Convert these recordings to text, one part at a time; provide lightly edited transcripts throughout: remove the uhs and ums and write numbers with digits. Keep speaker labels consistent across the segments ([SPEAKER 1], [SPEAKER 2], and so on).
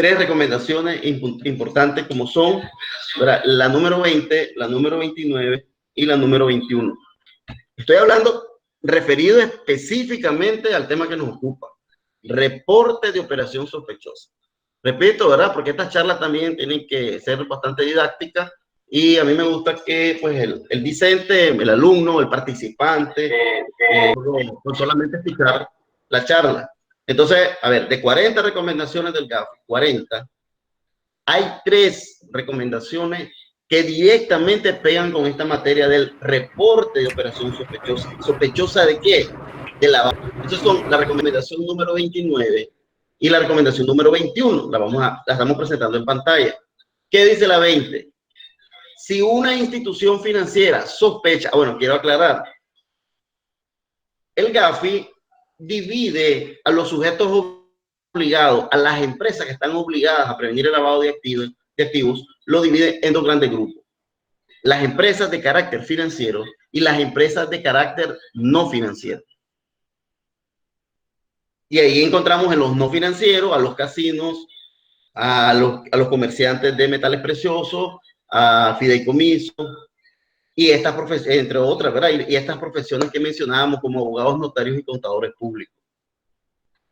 [SPEAKER 1] tres recomendaciones importantes como son, ¿verdad?, la número 20, la número 29 y la número 21. Estoy hablando referido específicamente al tema que nos ocupa, reporte de operación sospechosa. Repito, ¿verdad?, porque estas charlas también tienen que ser bastante didácticas y a mí me gusta que pues el discente, el alumno, el participante, no solamente escuchar la charla. Entonces, a ver, de 40 recomendaciones del GAFI, 40, hay 3 recomendaciones que directamente pegan con esta materia del reporte de operación sospechosa. ¿Sospechosa de qué? De lavado. Esas son la recomendación número 29 y la recomendación número 21. La estamos presentando en pantalla. ¿Qué dice la 20? Si una institución financiera sospecha, bueno, quiero aclarar, el GAFI divide a los sujetos obligados, a las empresas que están obligadas a prevenir el lavado de activos, lo divide en 2 grandes grupos: las empresas de carácter financiero y las empresas de carácter no financiero. Y ahí encontramos en los no financieros a los casinos, a los comerciantes de metales preciosos, a fideicomisos, y estas profesiones, entre otras, ¿verdad? Y estas profesiones que mencionábamos como abogados, notarios y contadores públicos.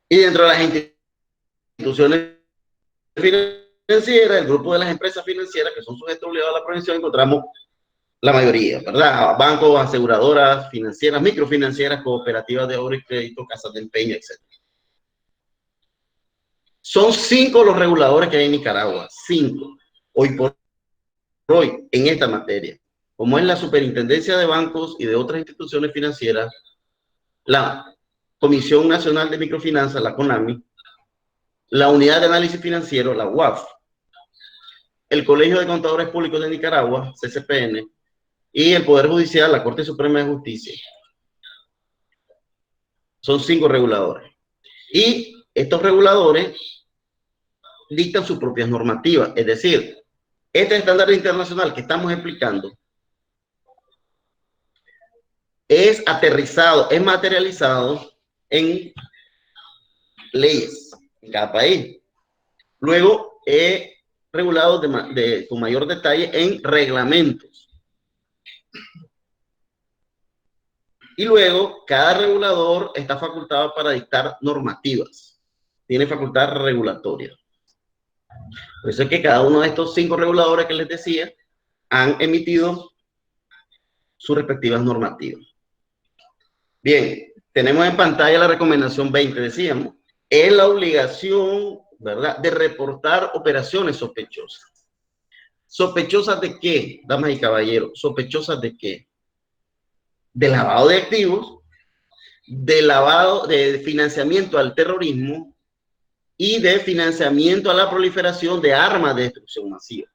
[SPEAKER 1] Y dentro de las instituciones financieras, el grupo de las empresas financieras que son sujetos obligados a la prevención, encontramos la mayoría, ¿verdad? Bancos, aseguradoras financieras, microfinancieras, cooperativas de ahorro y crédito, casas de empeño, etc. Son 5 los reguladores que hay en Nicaragua, 5, hoy por hoy, en esta materia, como es la Superintendencia de Bancos y de otras instituciones financieras, la Comisión Nacional de Microfinanzas, la CONAMI, la Unidad de Análisis Financiero, la UAF, el Colegio de Contadores Públicos de Nicaragua, CCPN, y el Poder Judicial, la Corte Suprema de Justicia. Son 5 reguladores. Y estos reguladores dictan sus propias normativas. Es decir, este estándar internacional que estamos explicando es aterrizado, es materializado en leyes en cada país. Luego, regulado con mayor detalle en reglamentos. Y luego, cada regulador está facultado para dictar normativas. Tiene facultad regulatoria. Por eso es que cada uno de estos 5 reguladores que les decía han emitido sus respectivas normativas. Bien, tenemos en pantalla la recomendación 20, decíamos. Es la obligación, ¿verdad?, de reportar operaciones sospechosas. ¿Sospechosas de qué, damas y caballeros? ¿Sospechosas de qué? De lavado de activos, de financiamiento al terrorismo y de financiamiento a la proliferación de armas de destrucción masiva.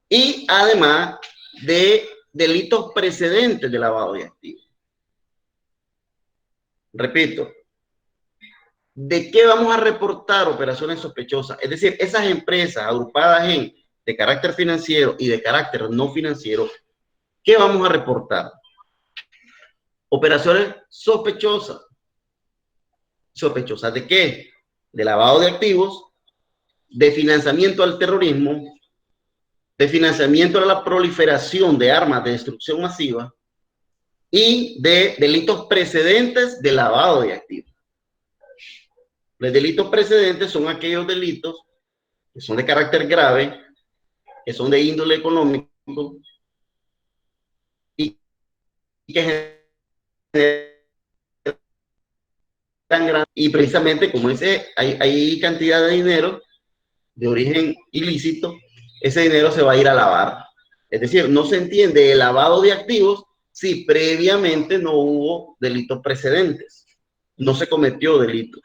[SPEAKER 1] Y además de delitos precedentes de lavado de activos. Repito, ¿de qué vamos a reportar operaciones sospechosas? Es decir, esas empresas agrupadas de carácter financiero y de carácter no financiero, ¿qué vamos a reportar? Operaciones sospechosas. ¿Sospechosas de qué? De lavado de activos, de financiamiento al terrorismo, de financiamiento a la proliferación de armas de destrucción masiva y de delitos precedentes de lavado de activos. Los delitos precedentes son aquellos delitos que son de carácter grave, que son de índole económico y que tan grande. Y precisamente como hay cantidad de dinero de origen ilícito, ese dinero se va a ir a lavar. Es decir, no se entiende el lavado de activos si previamente no hubo delitos precedentes, no se cometió delito.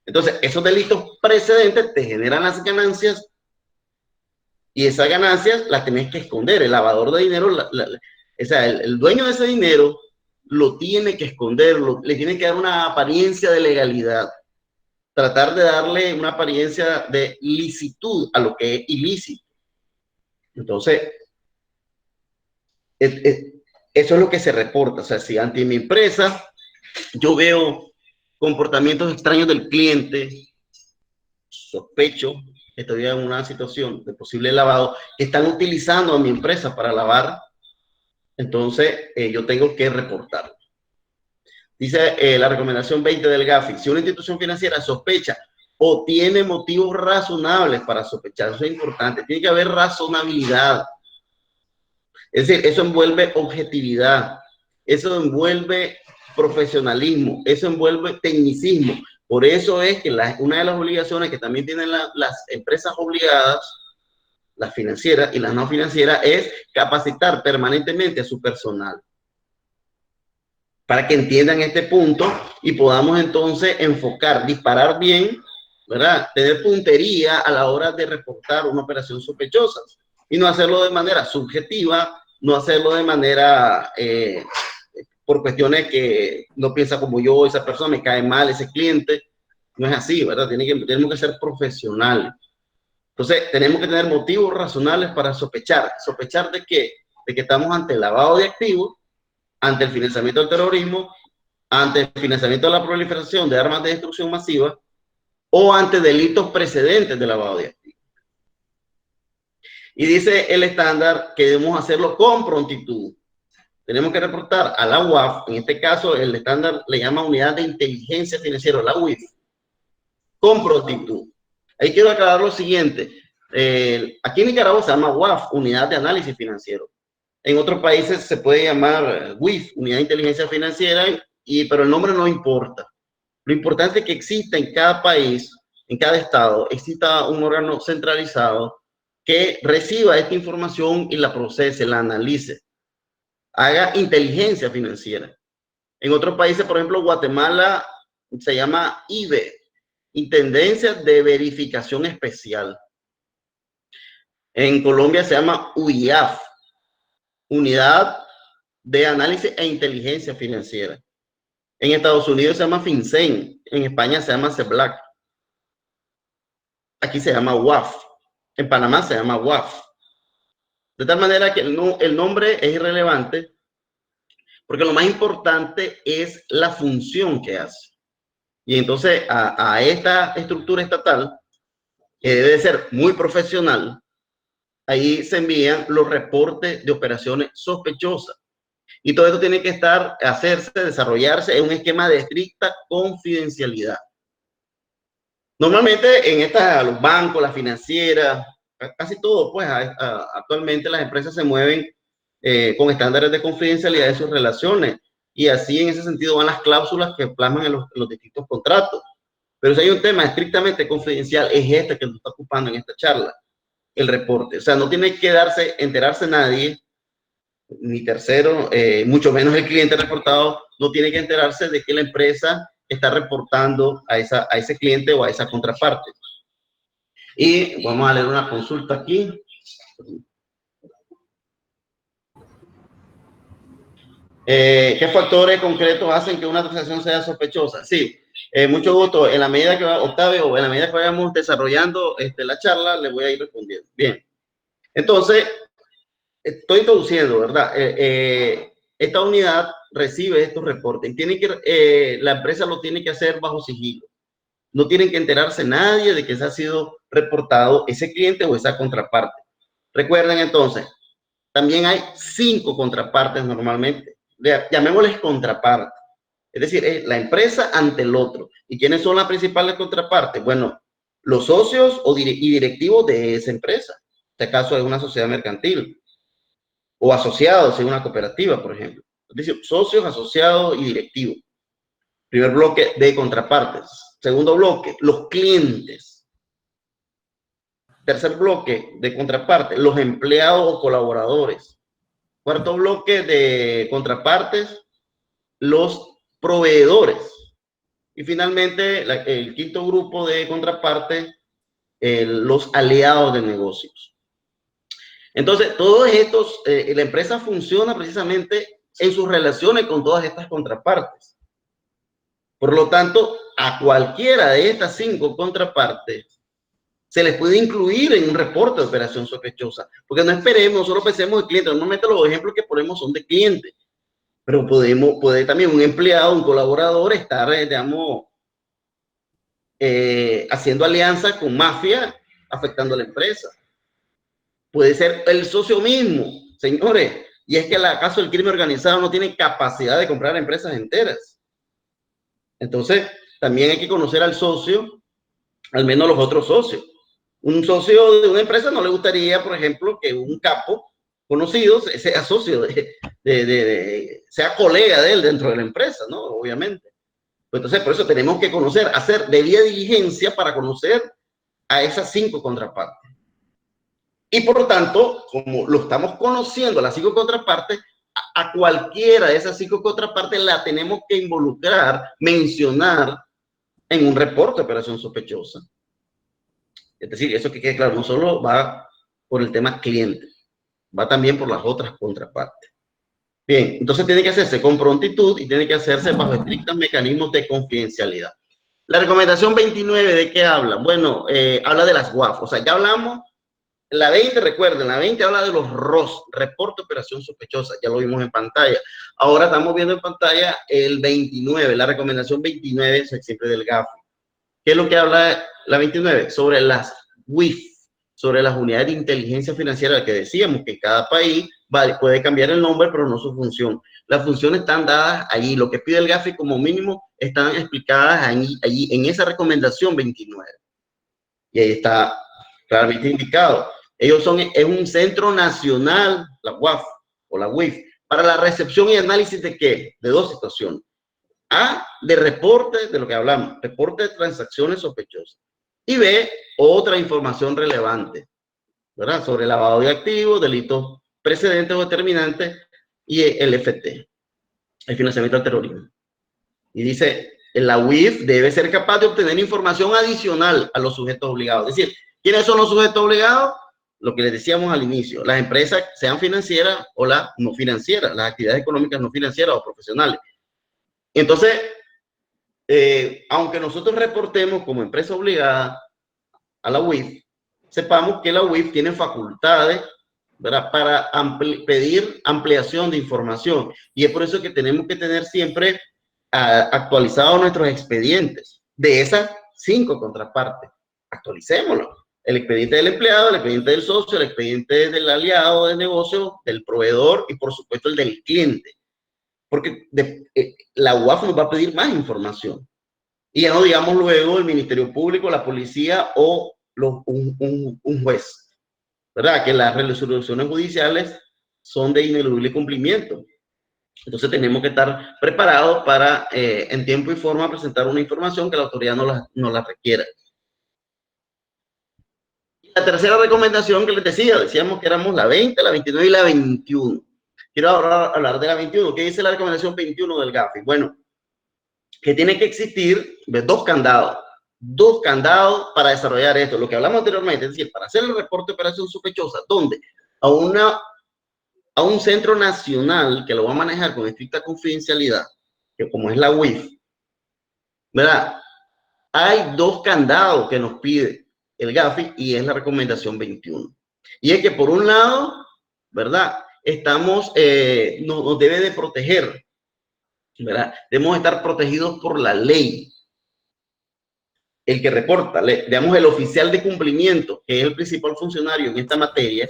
[SPEAKER 1] Entonces, esos delitos precedentes te generan las ganancias y esas ganancias las tenés que esconder. El lavador de dinero, o sea, el dueño de ese dinero lo tiene que esconder, le tiene que dar una apariencia de legalidad, tratar de darle una apariencia de licitud a lo que es ilícito. Entonces, eso es lo que se reporta. O sea, si ante mi empresa yo veo comportamientos extraños del cliente, sospecho que estoy en una situación de posible lavado, que están utilizando a mi empresa para lavar, entonces yo tengo que reportarlo. Dice la recomendación 20 del GAFI, si una institución financiera sospecha o tiene motivos razonables para sospechar, eso es importante, tiene que haber razonabilidad. Es decir, eso envuelve objetividad, eso envuelve profesionalismo, eso envuelve tecnicismo. Por eso es que una de las obligaciones que también tienen las empresas obligadas, las financieras y las no financieras, es capacitar permanentemente a su personal para que entiendan este punto y podamos entonces enfocar, disparar bien, ¿verdad? Tener puntería a la hora de reportar una operación sospechosa y no hacerlo de manera subjetiva, no hacerlo de manera por cuestiones que no piensa como yo, esa persona me cae mal, ese cliente. No es así, ¿verdad? Tenemos que ser profesionales. Entonces, tenemos que tener motivos razonables para sospechar. ¿Sospechar de qué? De que estamos ante el lavado de activos, ante el financiamiento del terrorismo, ante el financiamiento de la proliferación de armas de destrucción masiva o ante delitos precedentes de lavado de activos. Y dice el estándar que debemos hacerlo con prontitud. Tenemos que reportar a la UAF, en este caso el estándar le llama Unidad de Inteligencia Financiera, la UIF, con prontitud. Ahí quiero aclarar lo siguiente. Aquí en Nicaragua se llama UAF, Unidad de Análisis Financiero. En otros países se puede llamar WIF, Unidad de Inteligencia Financiera, pero el nombre no importa. Lo importante es que exista en cada país, en cada estado, exista un órgano centralizado que reciba esta información y la procese, la analice, haga inteligencia financiera. En otros países, por ejemplo, Guatemala se llama IVE, Intendencia de Verificación Especial. En Colombia se llama UIAF, Unidad de Análisis e Inteligencia Financiera. En Estados Unidos se llama FinCEN, en España se llama CEBLAC. Aquí se llama UAF, en Panamá se llama UAF. De tal manera que el nombre es irrelevante, porque lo más importante es la función que hace. Y entonces a esta estructura estatal, que debe ser muy profesional, ahí se envían los reportes de operaciones sospechosas. Y todo esto tiene que desarrollarse en un esquema de estricta confidencialidad. Normalmente en los bancos, las financieras, casi todo, pues actualmente las empresas se mueven con estándares de confidencialidad de sus relaciones. Y así en ese sentido van las cláusulas que plasman en los distintos contratos. Pero si hay un tema estrictamente confidencial, es este que nos está ocupando en esta charla, el reporte. O sea, no tiene que enterarse nadie, ni tercero, mucho menos el cliente reportado, no tiene que enterarse de que la empresa está reportando a ese cliente o a esa contraparte. Y vamos a leer una consulta aquí. ¿Qué factores concretos hacen que una transacción sea sospechosa? Sí, mucho gusto. En la medida que Octavio, en la medida que vayamos desarrollando la charla, le voy a ir respondiendo. Bien. Entonces, estoy introduciendo, ¿verdad? Esta unidad recibe estos reportes. La empresa lo tiene que hacer bajo sigilo. No tienen que enterarse nadie de que se ha sido reportado ese cliente o esa contraparte. Recuerden entonces, también hay 5 contrapartes normalmente. Llamémosles contrapartes. Es decir, es la empresa ante el otro. ¿Y quiénes son las principales contrapartes? Bueno, los socios y directivos de esa empresa. En este caso es una sociedad mercantil. O asociados en una cooperativa, por ejemplo. Es decir, socios, asociados y directivos. Primer bloque de contrapartes. Segundo bloque, los clientes. Tercer bloque de contrapartes, los empleados o colaboradores. Cuarto bloque de contrapartes, los proveedores. Y finalmente, el quinto grupo de contrapartes, los aliados de negocios. Entonces, todos estos, la empresa funciona precisamente en sus relaciones con todas estas contrapartes. Por lo tanto, a cualquiera de estas 5 contrapartes se les puede incluir en un reporte de operación sospechosa. Porque no esperemos, nosotros pensemos en clientes. Normalmente los ejemplos que ponemos son de clientes. Pero puede también un empleado, un colaborador estar, digamos, haciendo alianza con mafia, afectando a la empresa. Puede ser el socio mismo, señores. Y es que acaso el crimen organizado no tiene capacidad de comprar empresas enteras. Entonces, también hay que conocer al socio, al menos los otros socios. Un socio de una empresa no le gustaría, por ejemplo, que un capo conocido sea socio, sea colega de él dentro de la empresa, ¿no? Obviamente. Pues entonces, por eso tenemos que conocer, hacer debida diligencia para conocer a esas 5 contrapartes. Y por lo tanto, como lo estamos conociendo, las 5 contrapartes, a cualquiera de esas 5 contrapartes la tenemos que involucrar, mencionar en un reporte de operación sospechosa. Es decir, eso que quede claro, no solo va por el tema cliente, va también por las otras contrapartes. Bien, entonces tiene que hacerse con prontitud y tiene que hacerse bajo estrictos mecanismos de confidencialidad. La recomendación 29, ¿de qué habla? Bueno, habla de las WAF, o sea, ya hablamos, la 20, recuerden, la 20 habla de los ROS, reporte de operación sospechosa, ya lo vimos en pantalla. Ahora estamos viendo en pantalla el 29, la recomendación 29 es siempre del GAFI. ¿Qué es lo que habla la 29? Sobre las WIF, sobre las unidades de inteligencia financiera, que decíamos que cada país puede cambiar el nombre, pero no su función. Las funciones están dadas allí. Lo que pide el GAFI como mínimo están explicadas allí en esa recomendación 29. Y ahí está claramente indicado. Ellos es un centro nacional, la WAF o la WIF, para la recepción y análisis de ¿qué? De 2 situaciones. A, de reporte de lo que hablamos, reporte de transacciones sospechosas. Y B, otra información relevante, ¿verdad? Sobre lavado de activos, delitos precedentes o determinantes y el FT, el financiamiento al terrorismo. Y dice, la UIF debe ser capaz de obtener información adicional a los sujetos obligados. Es decir, ¿quiénes son los sujetos obligados? Lo que les decíamos al inicio, las empresas sean financieras o las no financieras, las actividades económicas no financieras o profesionales. Entonces, aunque nosotros reportemos como empresa obligada a la UIF, sepamos que la UIF tiene facultades, ¿verdad?, para pedir ampliación de información. Y es por eso que tenemos que tener siempre actualizados nuestros expedientes de esas 5 contrapartes. Actualicémoslo. El expediente del empleado, el expediente del socio, el expediente del aliado del negocio, del proveedor y por supuesto el del cliente. Porque la UAF nos va a pedir más información. Y ya no digamos luego el Ministerio Público, la policía o un juez, ¿verdad? Que las resoluciones judiciales son de ineludible cumplimiento. Entonces tenemos que estar preparados para en tiempo y forma presentar una información que la autoridad no la requiera. La tercera recomendación que les decíamos que éramos la 20, la 29 y la 21. Quiero ahora hablar de la 21. ¿Qué dice la recomendación 21 del GAFI? Bueno, que tiene que existir 2 candados. 2 candados para desarrollar esto. Lo que hablamos anteriormente, es decir, para hacer el reporte de operación sospechosa, ¿dónde? A un centro nacional que lo va a manejar con estricta confidencialidad, que como es la UIF, ¿verdad? Hay 2 candados que nos pide el GAFI y es la recomendación 21. Y es que por un lado, ¿verdad? Nos debe de proteger, ¿verdad? Debemos estar protegidos por la ley. El que reporta, digamos, el oficial de cumplimiento, que es el principal funcionario en esta materia,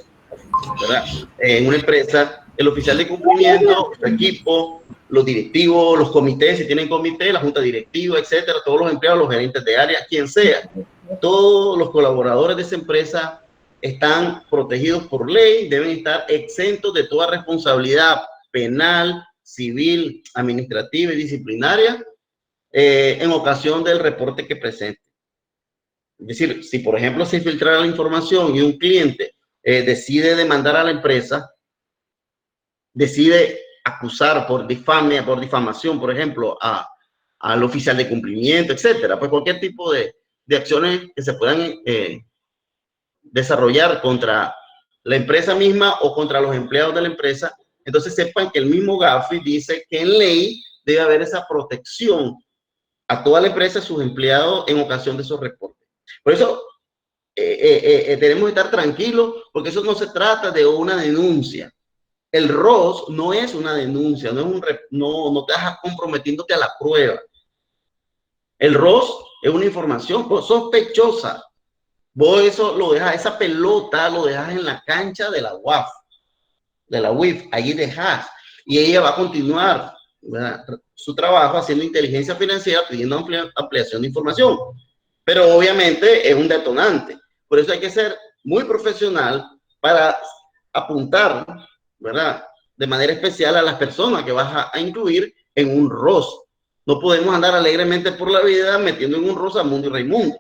[SPEAKER 1] ¿verdad? En una empresa, el oficial de cumplimiento, su equipo, los directivos, los comités, si tienen comité, la junta directiva, etcétera, todos los empleados, los gerentes de área, quien sea, todos los colaboradores de esa empresa están protegidos por ley, deben estar exentos de toda responsabilidad penal, civil, administrativa y disciplinaria en ocasión del reporte que presente. Es decir, si por ejemplo se filtrara la información y un cliente decide demandar a la empresa, decide acusar por difamación, por ejemplo, al oficial de cumplimiento, etcétera, pues cualquier tipo de acciones que se puedan desarrollar contra la empresa misma o contra los empleados de la empresa, entonces sepan que el mismo GAFI dice que en ley debe haber esa protección a toda la empresa, a sus empleados en ocasión de esos reportes. Por eso tenemos que estar tranquilos, porque eso no se trata de una denuncia. El ROS no es una denuncia, no te estás comprometiéndote a la prueba. El ROS es una información sospechosa. Vos eso lo dejas, esa pelota lo dejas en la cancha de la UAF, de la UIF, ahí dejas, y ella va a continuar, ¿verdad?, su trabajo haciendo inteligencia financiera, pidiendo ampliación de información, pero obviamente es un detonante. Por eso hay que ser muy profesional para apuntar, ¿verdad?, de manera especial a las personas que vas a incluir en un ROS. No podemos andar alegremente por la vida metiendo en un ROS a Mundo y Raimundo.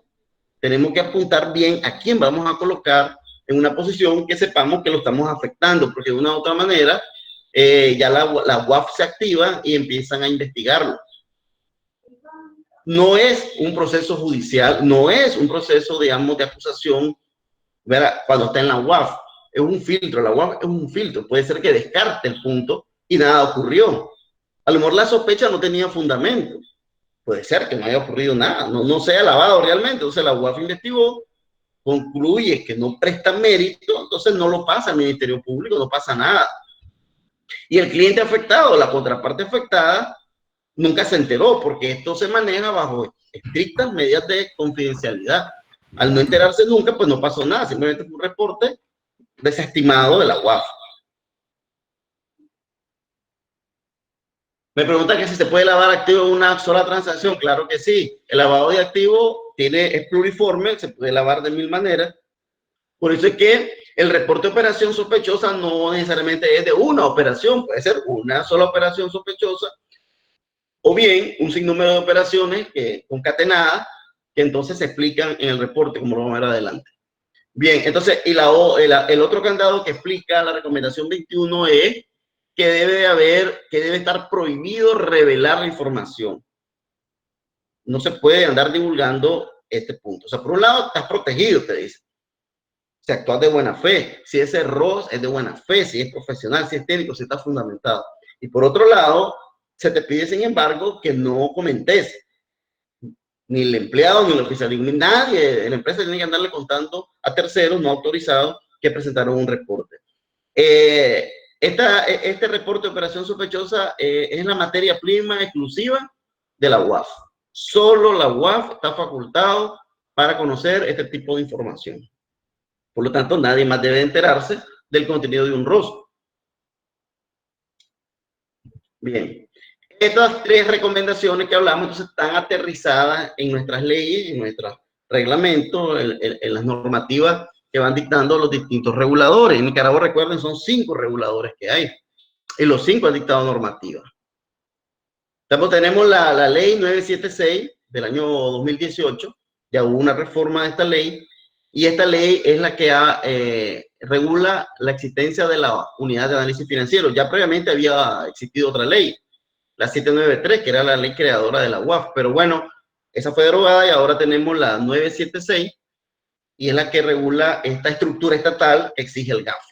[SPEAKER 1] Tenemos que apuntar bien a quién vamos a colocar en una posición que sepamos que lo estamos afectando, porque de una u otra manera ya la UAF se activa y empiezan a investigarlo. No es un proceso judicial, no es un proceso, digamos, de acusación, ¿verdad?, cuando está en la UAF. Es un filtro, la UAF es un filtro. Puede ser que descarte el punto y nada ocurrió. A lo mejor la sospecha no tenía fundamento. Puede ser que no haya ocurrido nada, no se haya lavado realmente. Entonces la UAF investigó, concluye que no presta mérito, entonces no lo pasa al Ministerio Público, no pasa nada. Y el cliente afectado, la contraparte afectada, nunca se enteró, porque esto se maneja bajo estrictas medidas de confidencialidad. Al no enterarse nunca, pues no pasó nada, simplemente fue un reporte desestimado de la UAF. Me pregunta que si se puede lavar activo en una sola transacción. Claro que sí. El lavado de activo es pluriforme, se puede lavar de 1000 maneras. Por eso es que el reporte de operación sospechosa no necesariamente es de una operación, puede ser una sola operación sospechosa, o bien un sinnúmero de operaciones concatenadas, que entonces se explican en el reporte, como lo vamos a ver adelante. Bien, entonces, y el otro candado que explica la recomendación 21 es que debe estar prohibido revelar la información. No se puede andar divulgando este punto. O sea, por un lado, estás protegido, te dice. Si actúas de buena fe, si ese ROS es de buena fe, si es profesional, si es técnico, si está fundamentado. Y por otro lado, se te pide, sin embargo, que no comentes. Ni el empleado, ni el oficial, ni nadie de la empresa tiene que andarle contando a terceros no autorizados que presentaron un reporte. Este reporte de operación sospechosa es la materia prima exclusiva de la UAF. Solo la UAF está facultado para conocer este tipo de información. Por lo tanto, nadie más debe enterarse del contenido de un ROS. Bien. Estas 3 recomendaciones que hablamos entonces están aterrizadas en nuestras leyes, en nuestros reglamentos, en las normativas que van dictando los distintos reguladores. En Nicaragua, recuerden, son 5 reguladores que hay, y los 5 han dictado normativas. Tenemos la ley 976 del año 2018, ya hubo una reforma de esta ley, y esta ley es la que regula la existencia de la unidad de análisis financiero. Ya previamente había existido otra ley, la 793, que era la ley creadora de la UAF, pero bueno, esa fue derogada y ahora tenemos la 976, y es la que regula esta estructura estatal que exige el GAF.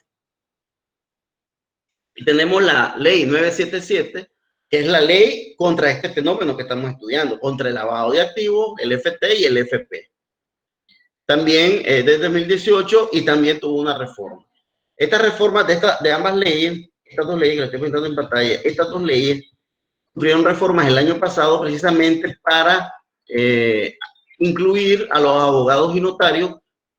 [SPEAKER 1] Y tenemos la ley 977, que es la ley contra este fenómeno que estamos estudiando, contra el lavado de activos, el FT y el FP. También desde 2018, y también tuvo una reforma. Estas reformas de ambas leyes, estas 2 leyes que les estoy pintando en pantalla, estas 2 leyes sufrieron reformas el año pasado precisamente para incluir a los abogados y notarios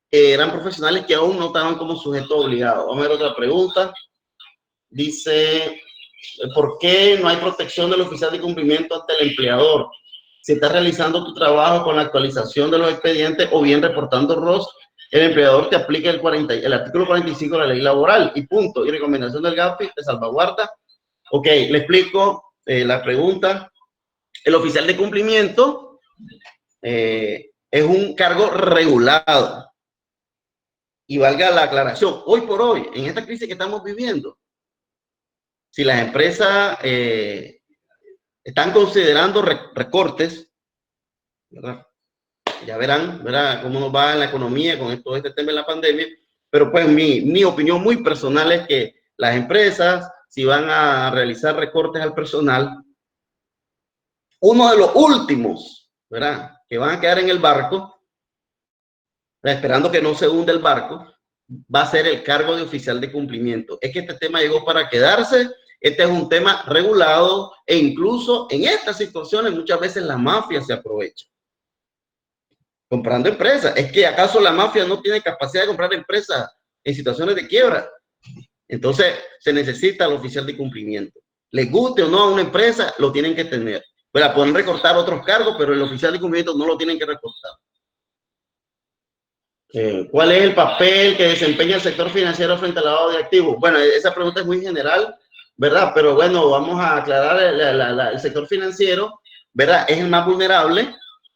[SPEAKER 1] que eran profesionales que aún no estaban como sujetos obligados. Vamos a ver otra pregunta. Dice, ¿por qué no hay protección del oficial de cumplimiento ante el empleador? Si estás realizando tu trabajo con la actualización de los expedientes o bien reportando ROS, el empleador te aplica el artículo 45 de la ley laboral y punto. Y recomendación del GAFI te salvaguarda. Ok, le explico la pregunta. El oficial de cumplimiento es un cargo regulado. Y valga la aclaración, hoy por hoy, en esta crisis que estamos viviendo, si las empresas están considerando recortes, ¿verdad? Ya verán cómo nos va en la economía con todo este tema de la pandemia, pero pues mi opinión muy personal es que las empresas, si van a realizar recortes al personal, uno de los últimos, ¿verdad?, que van a quedar en el barco, esperando que no se hunda el barco, va a ser el cargo de oficial de cumplimiento. Es que este tema llegó para quedarse. Este es un tema regulado e incluso en estas situaciones muchas veces la mafia se aprovecha. comprando empresas. ¿Es que acaso la mafia no tiene capacidad de comprar empresas en situaciones de quiebra? Entonces se necesita el oficial de cumplimiento. Les guste o no a una empresa, lo tienen que tener. Pues pueden recortar otros cargos, pero el oficial de cumplimiento no lo tienen que recortar. ¿Cuál es el papel que desempeña el sector financiero frente al lavado de activos? Bueno, esa pregunta es muy general, ¿verdad? Pero bueno, vamos a aclarar el sector financiero, ¿verdad? Es el más vulnerable,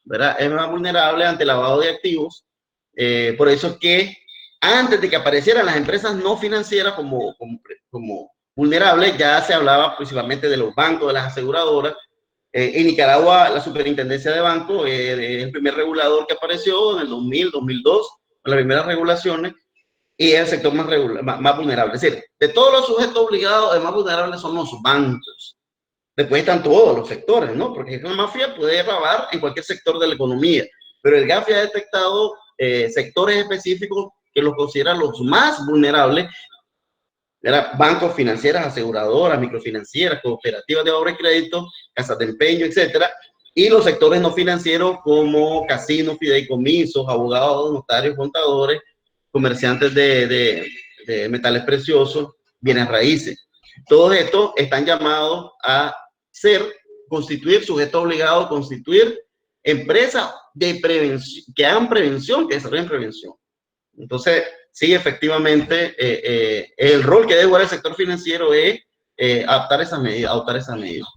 [SPEAKER 1] ¿verdad? Es el más vulnerable ante el lavado de activos. Por eso es que antes de que aparecieran las empresas no financieras como vulnerables, ya se hablaba principalmente de los bancos, de las aseguradoras. En Nicaragua, la Superintendencia de Bancos es el primer regulador que apareció en el 2000, 2002, con las primeras regulaciones, y es el sector más vulnerable. Es decir, de todos los sujetos obligados, el más vulnerable son los bancos. Después están todos los sectores, ¿no? Porque una mafia puede robar en cualquier sector de la economía, pero el GAFI ha detectado sectores específicos que los consideran los más vulnerables. Era bancos, financieras, aseguradoras, microfinancieras, cooperativas de obra y crédito, casas de empeño, etcétera, y los sectores no financieros como casinos, fideicomisos, abogados, notarios, contadores, comerciantes de metales preciosos, bienes raíces. Todos estos están llamados a constituir sujetos obligados, constituir empresas de prevención, que hagan prevención, que desarrollen prevención. Entonces, sí, efectivamente, el rol que debe jugar el sector financiero es adoptar esas medidas.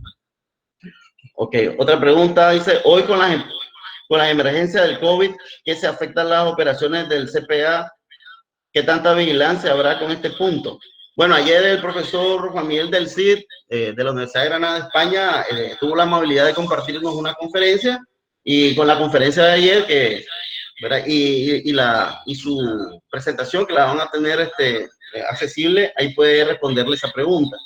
[SPEAKER 1] Ok, otra pregunta dice, hoy con las emergencias del COVID, ¿qué se afectan las operaciones del CPA? ¿Qué tanta vigilancia habrá con este punto? Bueno, ayer el profesor Juan Miguel del CID, de la Universidad de Granada, España, tuvo la amabilidad de compartirnos una conferencia, y con la conferencia de ayer, ¿verdad? Y su presentación, que la van a tener accesible, ahí puede responderle esa pregunta.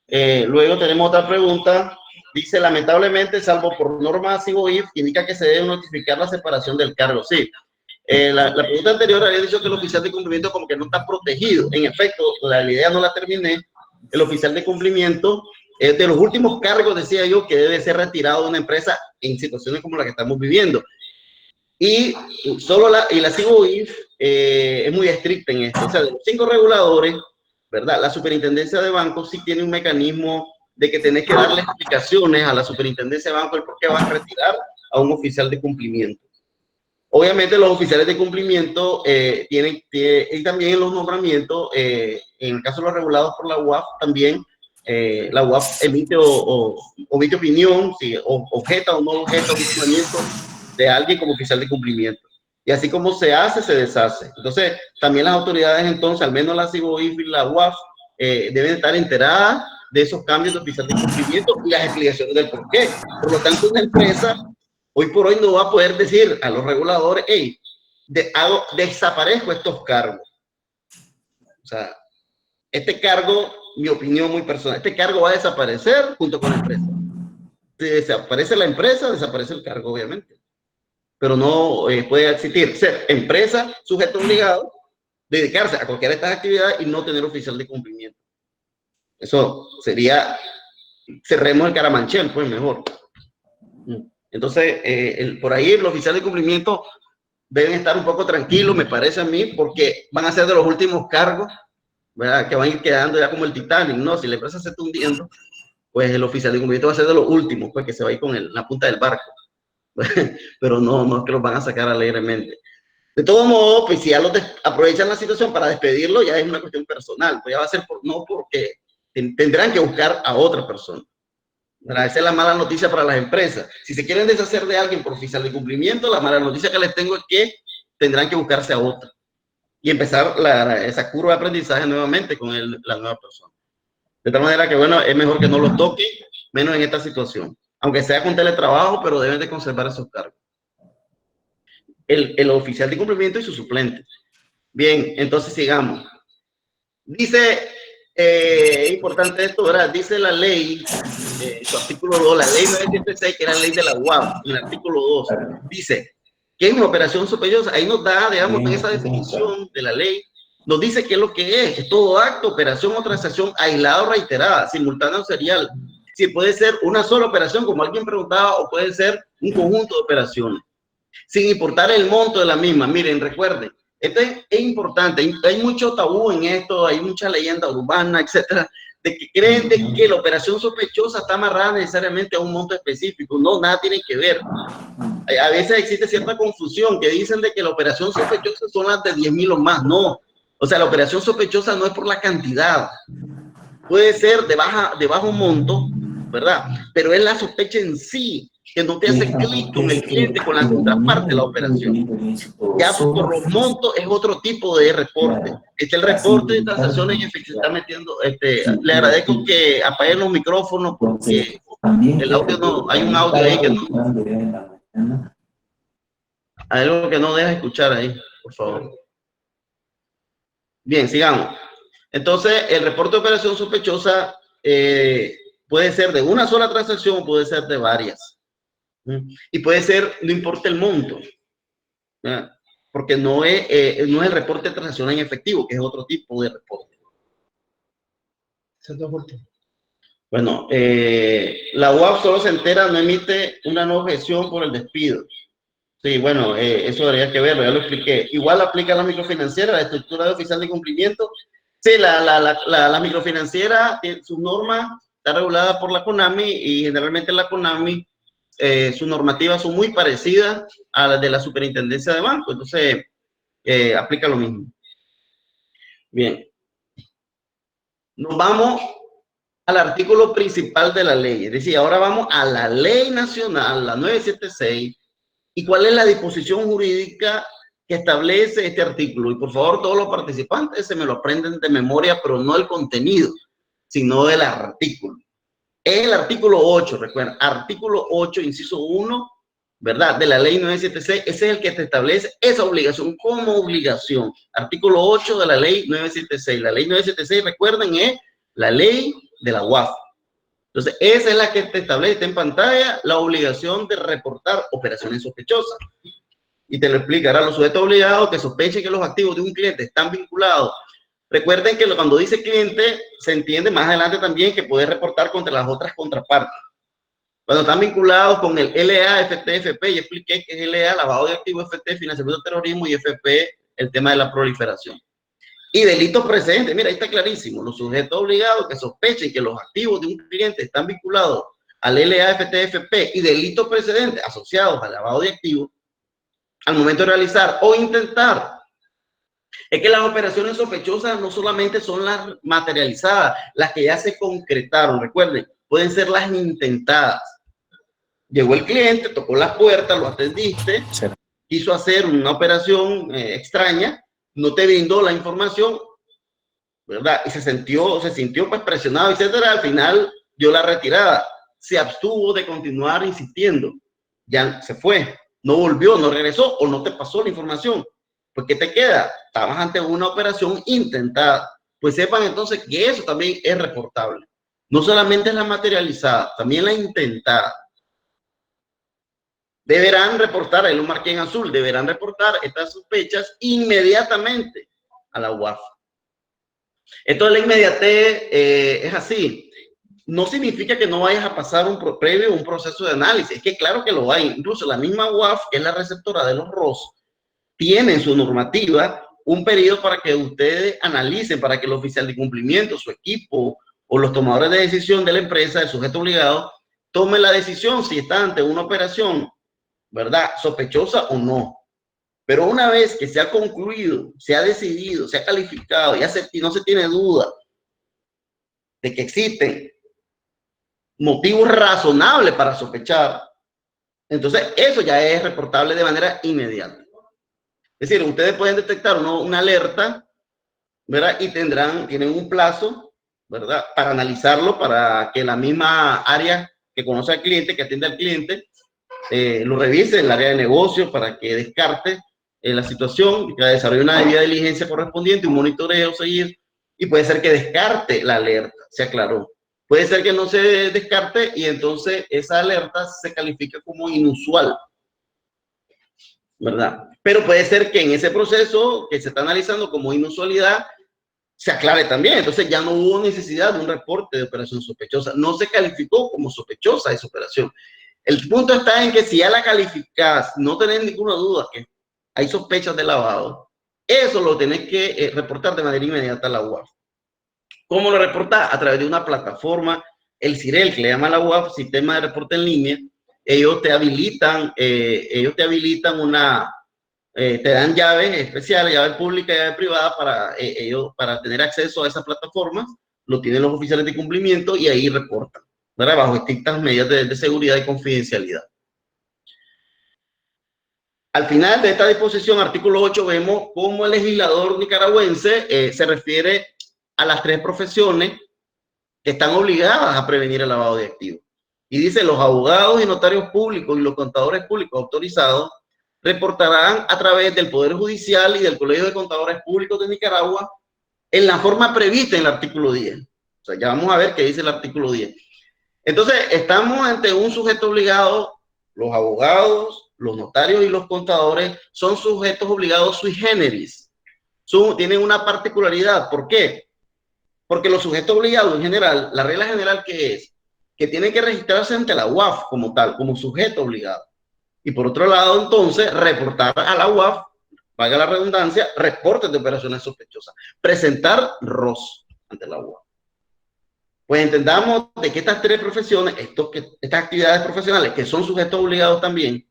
[SPEAKER 1] Luego tenemos otra pregunta, dice, lamentablemente, salvo por norma SIGOIF, indica que se debe notificar la separación del cargo. Sí, la pregunta anterior había dicho que el oficial de cumplimiento como que no está protegido. En efecto, la idea no la terminé. El oficial de cumplimiento es de los últimos cargos, decía yo, que debe ser retirado de una empresa en situaciones como la que estamos viviendo. Y la SIGOIF es muy estricta en esto. O sea, de los 5 reguladores, ¿verdad? La Superintendencia de Bancos sí tiene un mecanismo de que tenés que darle explicaciones a la Superintendencia de Bancos el por qué vas a retirar a un oficial de cumplimiento. Obviamente los oficiales de cumplimiento y también en los nombramientos, en el caso de los regulados por la UAF, también la UAF emite omite opinión, si objeta o no objeta un nombramiento de alguien como oficial de cumplimiento. Y así como se hace, se deshace. Entonces, también las autoridades, entonces, al menos la SIGOIF y la UAF, deben estar enteradas de esos cambios de oficial de cumplimiento y las explicaciones del por qué. Por lo tanto, una empresa hoy por hoy no va a poder decir a los reguladores, hey, desaparezco estos cargos. O sea, este cargo, mi opinión muy personal, este cargo va a desaparecer junto con la empresa. Si desaparece la empresa, desaparece el cargo, obviamente. Pero no puede existir ser empresa, sujeto obligado, dedicarse a cualquiera de estas actividades y no tener oficial de cumplimiento. Eso sería, cerremos el Caramanchel, pues mejor. Entonces, por ahí el oficial de cumplimiento deben estar un poco tranquilos, me parece a mí, porque van a ser de los últimos cargos, ¿verdad? Que van a ir quedando ya como el Titanic, ¿no? Si la empresa se está hundiendo, pues el oficial de cumplimiento va a ser de los últimos, pues que se va a ir con la punta del barco. Pero no es que los van a sacar alegremente. De todos modos, pues si ya aprovechan la situación para despedirlo, ya es una cuestión personal, pues ya va a ser no porque tendrán que buscar a otra persona. Esa es la mala noticia para las empresas. Si se quieren deshacer de alguien por oficial de cumplimiento, la mala noticia que les tengo es que tendrán que buscarse a otra y empezar esa curva de aprendizaje nuevamente con la nueva persona. De tal manera que, bueno, es mejor que no los toquen, menos en esta situación. Aunque sea con teletrabajo, pero deben de conservar esos cargos. El oficial de cumplimiento y su suplente. Bien, entonces sigamos. Dice, importante esto, ¿verdad? Dice la ley, su artículo 2, la ley 976, que era la ley de la UAF, en el artículo 2, dice que es una operación sospechosa. Ahí nos da, digamos, en esa definición de la ley, nos dice qué es lo que es todo acto, operación o transacción aislada o reiterada, simultánea o serial. Si puede ser una sola operación, como alguien preguntaba, o puede ser un conjunto de operaciones. sin importar el monto de la misma. Miren, recuerden, esto es importante, hay mucho tabú en esto, hay mucha leyenda urbana, etcétera, de que creen de que la operación sospechosa está amarrada necesariamente a un monto específico. No, nada tiene que ver. A veces existe cierta confusión que dicen de que la operación sospechosa son las de 10.000 o más. No, o sea, la operación sospechosa no es por la cantidad, puede ser de bajo monto, ¿verdad? Pero es la sospecha en sí que no te hace clic con el cliente, con la contraparte de la operación. Ya por los montos es otro tipo de reporte. Este es el reporte de transacciones y se está metiendo. Le agradezco que apaguen los micrófonos porque el audio no, hay un audio ahí que no, hay algo que no deja escuchar ahí, por favor. Bien, sigamos. Entonces, el reporte de operación sospechosa puede ser de una sola transacción, puede ser de varias. Y puede ser, no importa el monto, ¿verdad? Porque no es el reporte de transacción en efectivo, que es otro tipo de reporte. Bueno, la UAF solo se entera, no emite una no objeción por el despido. Sí, bueno, eso habría que verlo, ya lo expliqué. Igual aplica a la microfinanciera, la estructura de oficial de cumplimiento. Sí, la microfinanciera, su norma está regulada por la CONAMI y generalmente la CONAMI, sus normativas son muy parecidas a las de la superintendencia de banco, entonces aplica lo mismo. Bien. Nos vamos al artículo principal de la ley, es decir, ahora vamos a la ley nacional, la 976, y cuál es la disposición jurídica que establece este artículo. Y por favor, todos los participantes se me lo aprenden de memoria, pero no el contenido, sino el artículo. El artículo 8, recuerden, artículo 8, inciso 1, ¿verdad? De la ley 976, ese es el que te establece esa obligación como obligación. Artículo 8 de la ley 976. La ley 976, recuerden, es la ley de la UAF. Entonces, esa es la que te establece en pantalla la obligación de reportar operaciones sospechosas. Y te lo explicará los sujetos obligados que sospechen que los activos de un cliente están vinculados. Recuerden que cuando dice cliente, se entiende más adelante también que puede reportar contra las otras contrapartes. Cuando están vinculados con el LA, FT, FP, y expliqué que es LA, lavado de activos, FT, financiamiento de terrorismo, y FP, el tema de la proliferación. Y delitos precedentes, mira, ahí está clarísimo, los sujetos obligados que sospechen que los activos de un cliente están vinculados al LA, FT, FP y delitos precedentes asociados al lavado de activos, al momento de realizar o intentar. Es que las operaciones sospechosas no solamente son las materializadas, las que ya se concretaron, recuerden, pueden ser las intentadas. Llegó el cliente, tocó la puerta, lo atendiste, quiso hacer una operación extraña, no te brindó la información, ¿verdad? Y se sintió pues presionado, etcétera. Al final dio la retirada, se abstuvo de continuar insistiendo, ya se fue, no volvió, no regresó o no te pasó la información. Pues ¿qué te queda? Estabas ante una operación intentada. Pues sepan entonces que eso también es reportable. No solamente la materializada, también la intentada. Deberán reportar, ahí lo marqué en azul, deberán reportar estas sospechas inmediatamente a la UAF. Esto de la inmediatez es así. No significa que no vayas a pasar previo un proceso de análisis. Es que claro que lo hay. Incluso la misma UAF, que es la receptora de los ROS, tiene en su normativa un periodo para que ustedes analicen, para que el oficial de cumplimiento, su equipo o los tomadores de decisión de la empresa, el sujeto obligado, tome la decisión si está ante una operación, ¿verdad?, sospechosa o no. Pero una vez que se ha concluido, se ha decidido, se ha calificado y no se tiene duda de que existen motivos razonables para sospechar, entonces eso ya es reportable de manera inmediata. Es decir, ustedes pueden detectar una alerta, ¿verdad? Y tienen un plazo, ¿verdad?, para analizarlo, para que la misma área que conoce al cliente, que atiende al cliente, lo revise en el área de negocio para que descarte la situación, que desarrolle una debida diligencia correspondiente, un monitoreo seguir, y puede ser que descarte la alerta, se aclaró. Puede ser que no se descarte y entonces esa alerta se califica como inusual, ¿verdad? Pero puede ser que en ese proceso que se está analizando como inusualidad se aclare también. Entonces ya no hubo necesidad de un reporte de operación sospechosa. No se calificó como sospechosa esa operación. El punto está en que si ya la calificás, no tenés ninguna duda que hay sospechas de lavado, eso lo tenés que reportar de manera inmediata a la UAF. ¿Cómo lo reportás? A través de una plataforma, el CIREL, que le llama la UAF, Sistema de Reporte en Línea. Ellos te habilitan te dan llaves especiales, llave pública y llave privada para tener acceso a esa plataforma. Lo tienen los oficiales de cumplimiento y ahí reportan, ¿verdad? Bajo estrictas medidas de seguridad y confidencialidad. Al final de esta disposición, artículo 8, vemos cómo el legislador nicaragüense se refiere a las 3 profesiones que están obligadas a prevenir el lavado de activos. Y dice, los abogados y notarios públicos y los contadores públicos autorizados reportarán a través del Poder Judicial y del Colegio de Contadores Públicos de Nicaragua en la forma prevista en el artículo 10. O sea, ya vamos a ver qué dice el artículo 10. Entonces, estamos ante un sujeto obligado. Los abogados, los notarios y los contadores son sujetos obligados sui generis. Tienen una particularidad. ¿Por qué? Porque los sujetos obligados en general, la regla general que es, que tienen que registrarse ante la UAF como tal, como sujeto obligado. Y por otro lado, entonces, reportar a la UAF, valga la redundancia, reportes de operaciones sospechosas. Presentar ROS ante la UAF. Pues entendamos de que estas 3 profesiones, estas actividades profesionales, que son sujetos obligados también,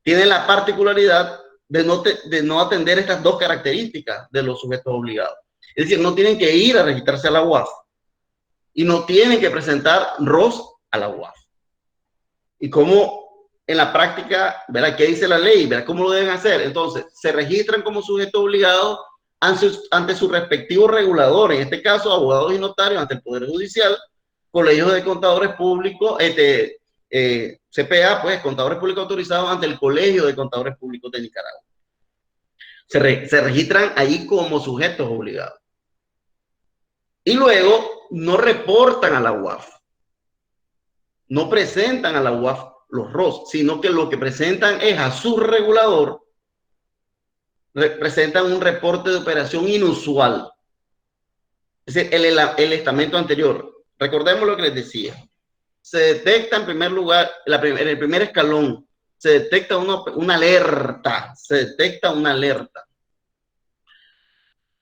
[SPEAKER 1] tienen la particularidad de no atender estas 2 características de los sujetos obligados. Es decir, no tienen que ir a registrarse a la UAF y no tienen que presentar ROS a la UAF. Y cómo en la práctica, ¿verdad? ¿Qué dice la ley? ¿Verdad? ¿Cómo lo deben hacer? Entonces, se registran como sujeto obligado ante su respectivo regulador, en este caso, abogados y notarios ante el Poder Judicial, colegios de contadores públicos, CPA, pues, contadores públicos autorizados ante el Colegio de Contadores Públicos de Nicaragua. Se registran ahí como sujetos obligados. Y luego no reportan a la UAF. No presentan a la UAF los ROS, sino que lo que presentan es a su regulador, presentan un reporte de operación inusual. Es decir, el estamento anterior. Recordemos lo que les decía. Se detecta en primer lugar, en el primer escalón, se detecta una alerta. Se detecta una alerta.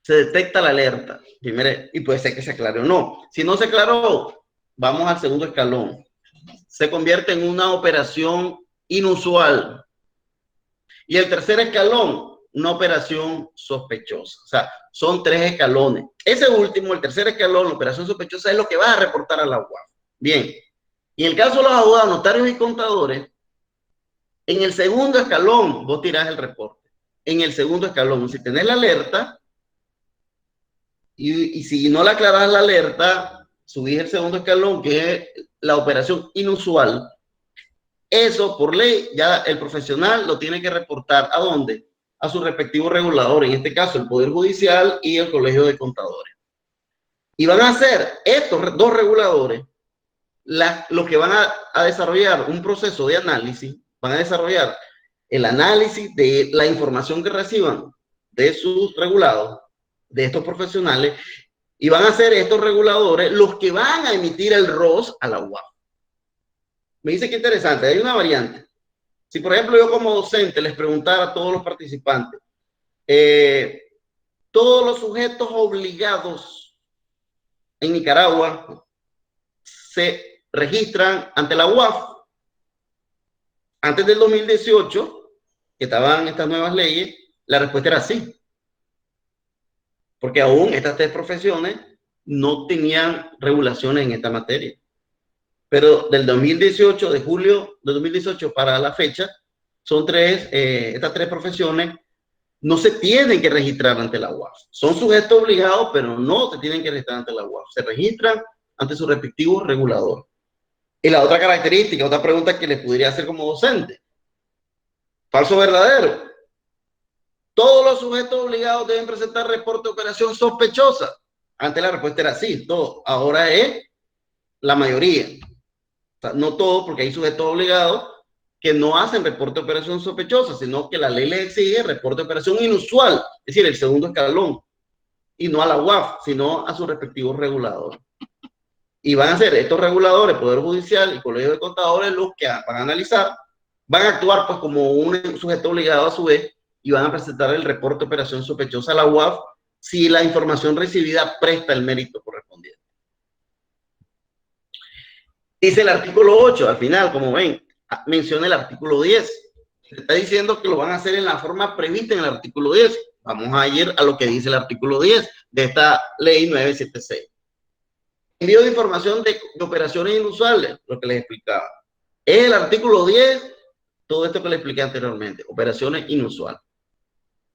[SPEAKER 1] Se detecta la alerta. Y puede ser que se aclare o no. Si no se aclaró, vamos al segundo escalón. Se convierte en una operación inusual. Y el tercer escalón, una operación sospechosa. O sea, son 3 escalones. Ese último, el tercer escalón, la operación sospechosa, es lo que vas a reportar a la UAF. Bien. Y en el caso de los abogados, notarios y contadores, en el segundo escalón, vos tirás el reporte. En el segundo escalón, si tenés la alerta, y si no le aclarás la alerta, subís el segundo escalón, que es la operación inusual. Eso, por ley, ya el profesional lo tiene que reportar. ¿A dónde? A su respectivo regulador, en este caso el Poder Judicial y el Colegio de Contadores. Y van a ser estos 2 reguladores los que van a desarrollar un proceso de análisis, van a desarrollar el análisis de la información que reciban de sus regulados, de estos profesionales, y van a ser estos reguladores los que van a emitir el ROS a la UAF. Me dice que interesante, hay una variante. Si, por ejemplo, yo como docente les preguntara a todos los participantes, todos los sujetos obligados en Nicaragua se registran ante la UAF. Antes del 2018, que estaban estas nuevas leyes, la respuesta era sí. Porque aún estas 3 profesiones no tenían regulaciones en esta materia. Pero del 2018, de julio de 2018 para la fecha, son estas 3 profesiones no se tienen que registrar ante la UAF. Son sujetos obligados, pero no se tienen que registrar ante la UAF. Se registran ante su respectivo regulador. Y la otra característica, otra pregunta que les podría hacer como docente. ¿Falso o verdadero? Todos los sujetos obligados deben presentar reporte de operación sospechosa. Antes la respuesta era sí, todo. Ahora es la mayoría. O sea, no todos, porque hay sujetos obligados que no hacen reporte de operación sospechosa, sino que la ley les exige reporte de operación inusual, es decir, el segundo escalón, y no a la UAF, sino a su respectivo regulador. Y van a ser estos reguladores, Poder Judicial y Colegio de Contadores, los que van a analizar, van a actuar pues como un sujeto obligado a su vez y van a presentar el reporte de operación sospechosa a la UAF si la información recibida presta el mérito correspondiente. Dice el artículo 8, al final, como ven, menciona el artículo 10. Se está diciendo que lo van a hacer en la forma prevista en el artículo 10. Vamos a ir a lo que dice el artículo 10 de esta ley 976. Envío de información de operaciones inusuales, lo que les explicaba. Es el artículo 10, todo esto que les expliqué anteriormente, operaciones inusuales.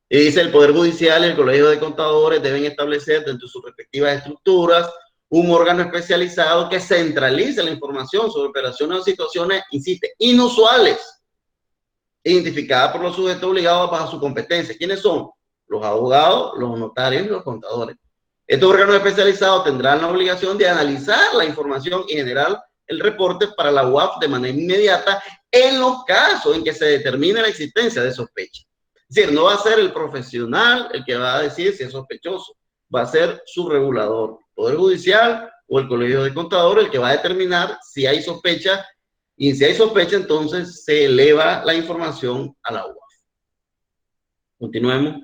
[SPEAKER 1] Y dice el Poder Judicial y el Colegio de Contadores deben establecer dentro de sus respectivas estructuras un órgano especializado que centralice la información sobre operaciones o situaciones, insiste, inusuales, identificadas por los sujetos obligados bajo su competencia. ¿Quiénes son? Los abogados, los notarios y los contadores. Estos órganos especializados tendrán la obligación de analizar la información y generar el reporte para la UAF de manera inmediata en los casos en que se determine la existencia de sospecha. Es decir, no va a ser el profesional el que va a decir si es sospechoso, va a ser su regulador, el Poder Judicial o el Colegio de Contadores, el que va a determinar si hay sospecha, y si hay sospecha, entonces se eleva la información a la UAF. Continuemos.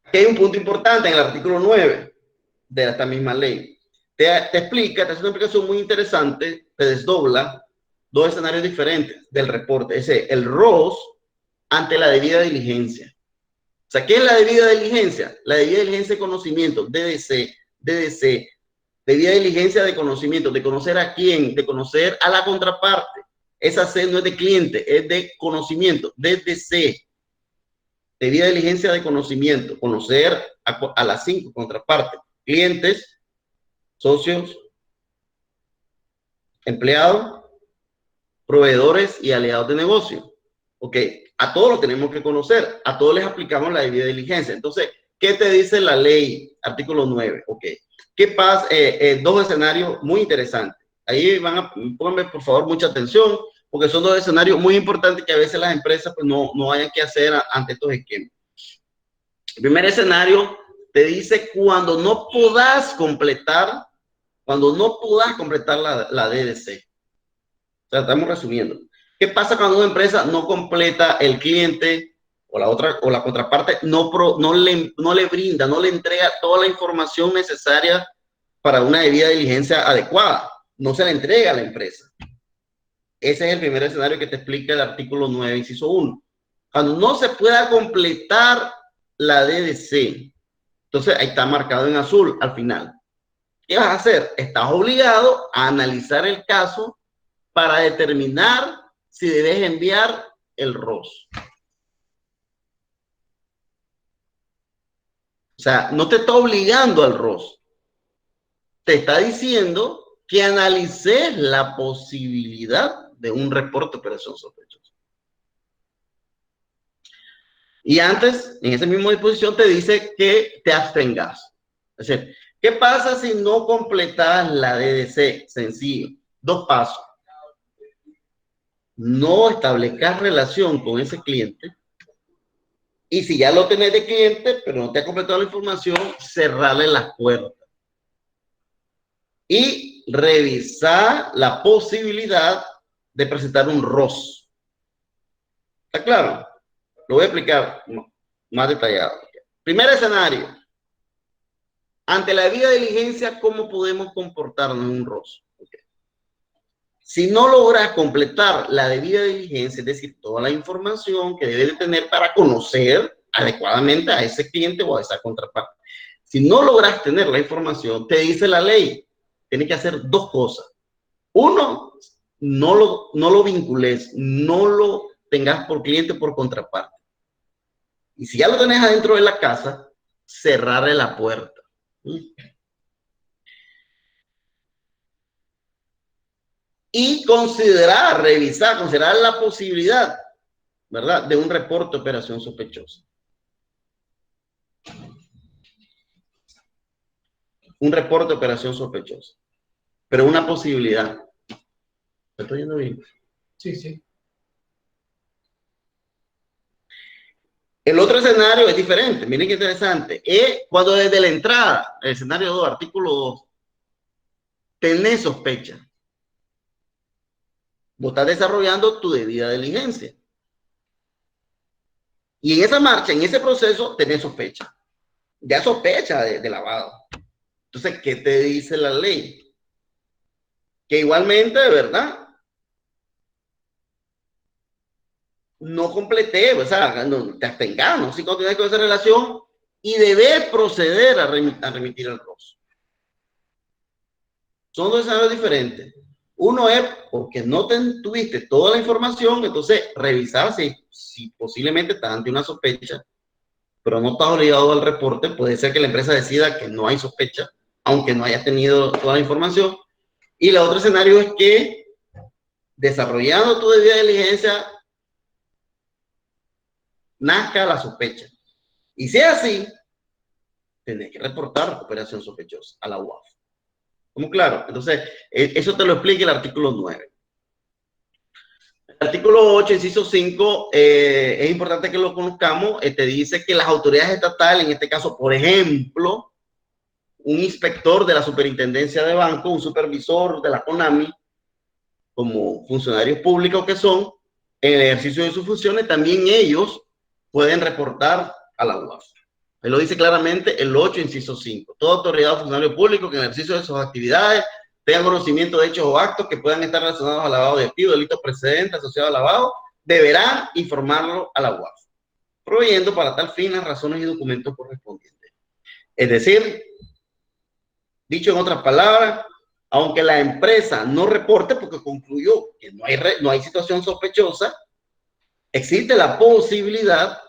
[SPEAKER 1] Aquí hay un punto importante en el artículo 9 de esta misma ley. Te explica, te hace una explicación muy interesante, te desdobla dos escenarios diferentes del reporte. Ese, el ROS ante la debida diligencia. O sea, ¿qué es la debida diligencia? La debida diligencia de conocimiento, DDC, debida diligencia de conocimiento, de conocer a quién, de conocer a la contraparte. Esa C no es de cliente, es de conocimiento, DDC. Debida diligencia de conocimiento, conocer a las 5 contrapartes, clientes, socios, empleados, proveedores y aliados de negocio. Ok, a todos los tenemos que conocer, a todos les aplicamos la debida diligencia. Entonces, ¿qué te dice la ley? Artículo 9, ok. ¿Qué pasa? Dos escenarios muy interesantes. Ahí pónganme por favor mucha atención, porque son dos escenarios muy importantes que a veces las empresas pues, no hayan que hacer ante estos esquemas. El primer escenario te dice cuando no puedas completar la DDC. O sea, estamos resumiendo. ¿Qué pasa cuando una empresa no completa el cliente o la contraparte no le brinda, no le entrega toda la información necesaria para una debida diligencia adecuada? No se le entrega a la empresa. Ese es el primer escenario que te explica el artículo 9, inciso 1. Cuando no se pueda completar la DDC, entonces ahí está marcado en azul al final. ¿Qué vas a hacer? Estás obligado a analizar el caso para determinar si debes enviar el ROS. O sea, no te está obligando al ROS. Te está diciendo que analices la posibilidad de un reporte de operación sospechosa. Y antes, en esa misma disposición, te dice que te abstengas. Es decir, ¿qué pasa si no completas la DDC? Sencillo. 2 pasos. No establezcas relación con ese cliente. Y si ya lo tenés de cliente, pero no te ha completado la información, cerrarle las puertas. Y revisar la posibilidad de presentar un ROS. ¿Está claro? Lo voy a explicar más detallado. Primer escenario. Ante la debida diligencia, ¿cómo podemos comportarnos en un ROS? Okay. Si no logras completar la debida diligencia, es decir, toda la información que debes de tener para conocer adecuadamente a ese cliente o a esa contraparte. Si no logras tener la información, te dice la ley, tienes que hacer 2 cosas. Uno, no lo vincules, no lo tengas por cliente o por contraparte. Y si ya lo tenés adentro de la casa, cerrarle la puerta. Y considerar la posibilidad, ¿verdad?, de un reporte de operación sospechosa. Un reporte de operación sospechosa. Pero una posibilidad. ¿Me estoy yendo bien?
[SPEAKER 2] Sí, sí.
[SPEAKER 1] El otro escenario es diferente. Miren qué interesante. Es cuando desde la entrada, el escenario 2, artículo 2, tenés sospecha. Vos estás desarrollando tu debida diligencia. Y en esa marcha, en ese proceso, tenés sospecha. Ya sospecha de lavado. Entonces, ¿qué te dice la ley? Que igualmente, de verdad, no completé, o sea, no, te abstengas, no si continúas con esa relación y debes proceder a remitir el ROS. Son dos escenarios diferentes. Uno es porque no tuviste toda la información, entonces revisar si posiblemente estás ante una sospecha, pero no estás obligado al reporte. Puede ser que la empresa decida que no hay sospecha, aunque no hayas tenido toda la información. Y el otro escenario es que, desarrollando tu debida diligencia, nazca la sospecha. Y si es así, tenés que reportar operación sospechosa a la UAF. ¿Cómo claro? Entonces, eso te lo explica el artículo 9. El artículo 8, inciso 5, es importante que lo conozcamos. Te dice que las autoridades estatales, en este caso, por ejemplo, un inspector de la superintendencia de banco, un supervisor de la CONAMI, como funcionarios públicos que son, en el ejercicio de sus funciones, también ellos pueden reportar a la UAF. Él lo dice claramente el 8, inciso 5. Toda autoridad o funcionario público que en el ejercicio de sus actividades tengan conocimiento de hechos o actos que puedan estar relacionados al lavado de activos, delitos precedentes asociados al lavado, deberán informarlo a la UAF, proveyendo para tal fin las razones y documentos correspondientes. Es decir, dicho en otras palabras, aunque la empresa no reporte porque concluyó que no hay situación sospechosa, existe la posibilidad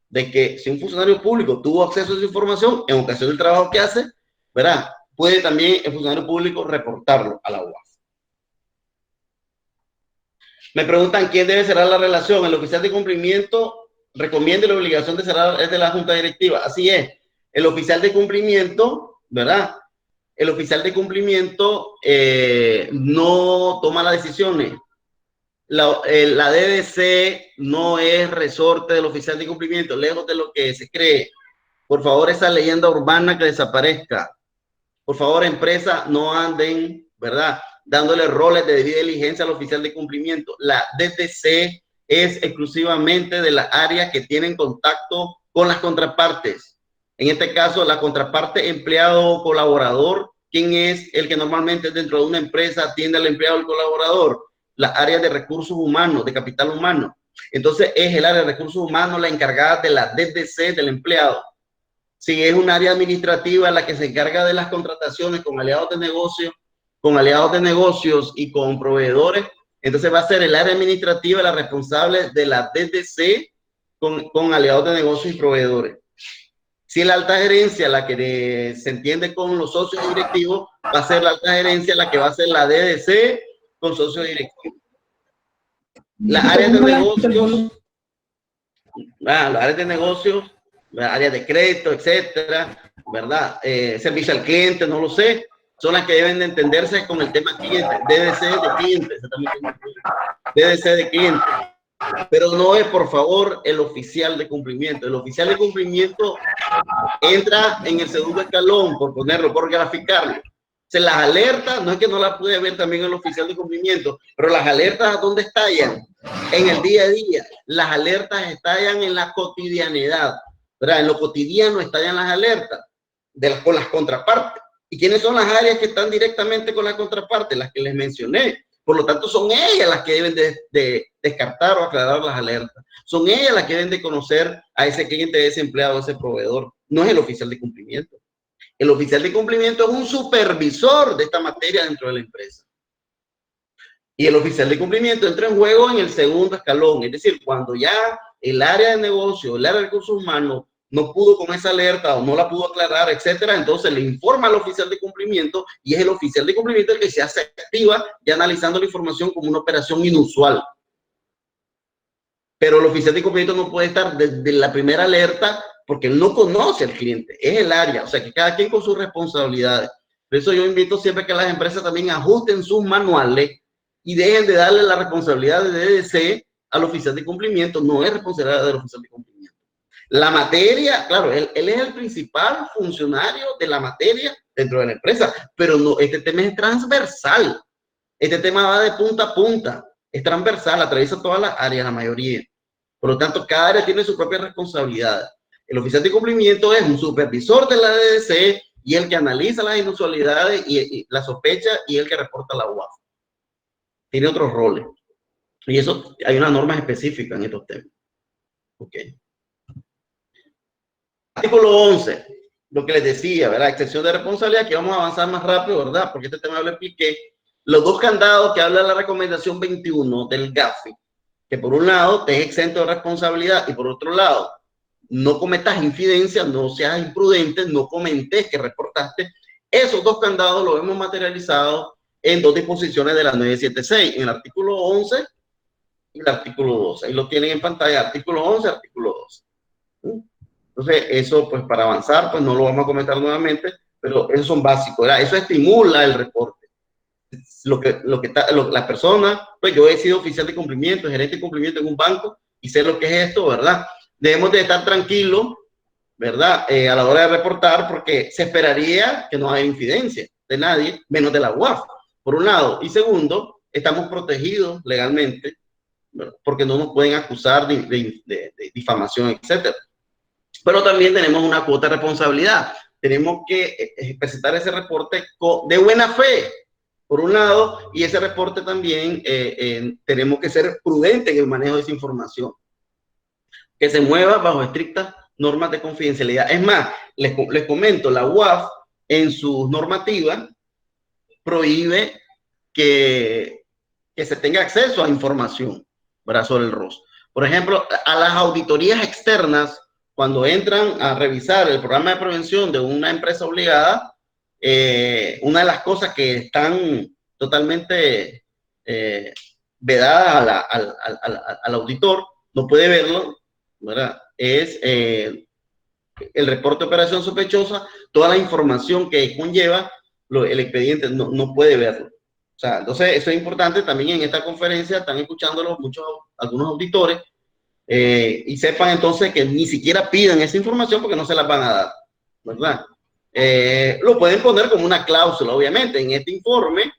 [SPEAKER 1] de que si un funcionario público tuvo acceso a esa información en ocasión del trabajo que hace, ¿verdad? Puede también el funcionario público reportarlo a la UAF. Me preguntan quién debe cerrar la relación. El oficial de cumplimiento recomienda la obligación de cerrar es de la junta directiva. Así es. El oficial de cumplimiento, ¿verdad? El oficial de cumplimiento no toma las decisiones. La DDC no es resorte del oficial de cumplimiento, lejos de lo que se cree. Por favor, esa leyenda urbana que desaparezca. Por favor, empresas, no anden, ¿verdad?, dándole roles de debida diligencia al oficial de cumplimiento. La DDC es exclusivamente de las áreas que tienen contacto con las contrapartes. En este caso, la contraparte empleado o colaborador, ¿quién es el que normalmente dentro de una empresa atiende al empleado o al colaborador? Las áreas de recursos humanos, de capital humano. Entonces, es el área de recursos humanos la encargada de la DDC del empleado. Si es un área administrativa la que se encarga de las contrataciones con aliados de negocios y con proveedores, entonces va a ser el área administrativa la responsable de la DDC con aliados de negocios y proveedores. Si la alta gerencia, la que se entiende con los socios directivos, va a ser la alta gerencia la que va a ser la DDC con socios directivos. Las áreas de negocios, las áreas de negocios, áreas de crédito, etcétera, ¿verdad? Servicio al cliente, no lo sé, son las que deben de entenderse con el tema cliente, DDC de cliente, DDC de cliente. Pero no es, por favor, el oficial de cumplimiento. El oficial de cumplimiento entra en el segundo escalón, por ponerlo, por graficarlo. Se las alertas, no es que no las puede ver también el oficial de cumplimiento, pero las alertas, ¿dónde estallan? En el día a día. Las alertas estallan en la cotidianidad, ¿verdad? En lo cotidiano estallan las alertas con las contrapartes. ¿Y quiénes son las áreas que están directamente con las contrapartes? Las que les mencioné. Por lo tanto, son ellas las que deben de descartar o aclarar las alertas. Son ellas las que deben de conocer a ese cliente, a ese empleado, a ese proveedor. No es el oficial de cumplimiento. El oficial de cumplimiento es un supervisor de esta materia dentro de la empresa. Y el oficial de cumplimiento entra en juego en el segundo escalón. Es decir, cuando ya el área de negocio, el área de recursos humanos no pudo con esa alerta o no la pudo aclarar, etcétera, entonces le informa al oficial de cumplimiento y es el oficial de cumplimiento el que se hace activa ya analizando la información como una operación inusual. Pero el oficial de cumplimiento no puede estar desde la primera alerta porque él no conoce al cliente, es el área, o sea que cada quien con sus responsabilidades. Por eso yo invito siempre que las empresas también ajusten sus manuales y dejen de darle la responsabilidad de DDC al oficial de cumplimiento, no es responsabilidad del oficial de cumplimiento. La materia, claro, él es el principal funcionario de la materia dentro de la empresa, pero no, este tema es transversal. Este tema va de punta a punta, es transversal, atraviesa todas las áreas, la mayoría. Por lo tanto, cada área tiene su propia responsabilidad. El oficial de cumplimiento es un supervisor de la DDC y el que analiza las inusualidades y la sospecha y el que reporta a la UAF. Tiene otros roles. Y eso hay unas normas específicas en estos temas. Ok. Artículo 11, lo que les decía, ¿verdad? Excepción de responsabilidad, que vamos a avanzar más rápido, ¿verdad? Porque este tema lo expliqué. Los dos candados que habla la recomendación 21 del GAFI, que por un lado te es exento de responsabilidad y por otro lado no cometas infidencias, no seas imprudente, no comentes que reportaste. Esos dos candados los hemos materializado en dos disposiciones de la 976, en el artículo 11 y el artículo 12. Ahí lo tienen en pantalla, artículo 11, artículo 12. Entonces, eso, pues, para avanzar, pues, no lo vamos a comentar nuevamente, pero esos son básicos, ¿verdad? Eso estimula el reporte. La persona, pues, yo he sido oficial de cumplimiento, gerente de cumplimiento en un banco, y sé lo que es esto, ¿verdad? Debemos de estar tranquilos, ¿verdad? A la hora de reportar, porque se esperaría que no haya infidencia de nadie, menos de la UAF, por un lado. Y segundo, estamos protegidos legalmente, ¿verdad? Porque no nos pueden acusar de difamación, etcétera. Pero también tenemos una cuota de responsabilidad. Tenemos que presentar ese reporte de buena fe, por un lado, y ese reporte también tenemos que ser prudentes en el manejo de esa información, que se mueva bajo estrictas normas de confidencialidad. Es más, les comento, la UAF en sus normativas prohíbe que se tenga acceso a información, ¿verdad?, sobre el ROS. Por ejemplo, a las auditorías externas, cuando entran a revisar el programa de prevención de una empresa obligada, una de las cosas que están totalmente vedadas al auditor, no puede verlo, ¿verdad?, es el reporte de operación sospechosa, toda la información que conlleva el expediente, no puede verlo. O sea, entonces eso es importante también. En esta conferencia están escuchándolo algunos auditores, y sepan entonces que ni siquiera pidan esa información porque no se las van a dar, ¿verdad? Lo pueden poner como una cláusula, obviamente, en este informe,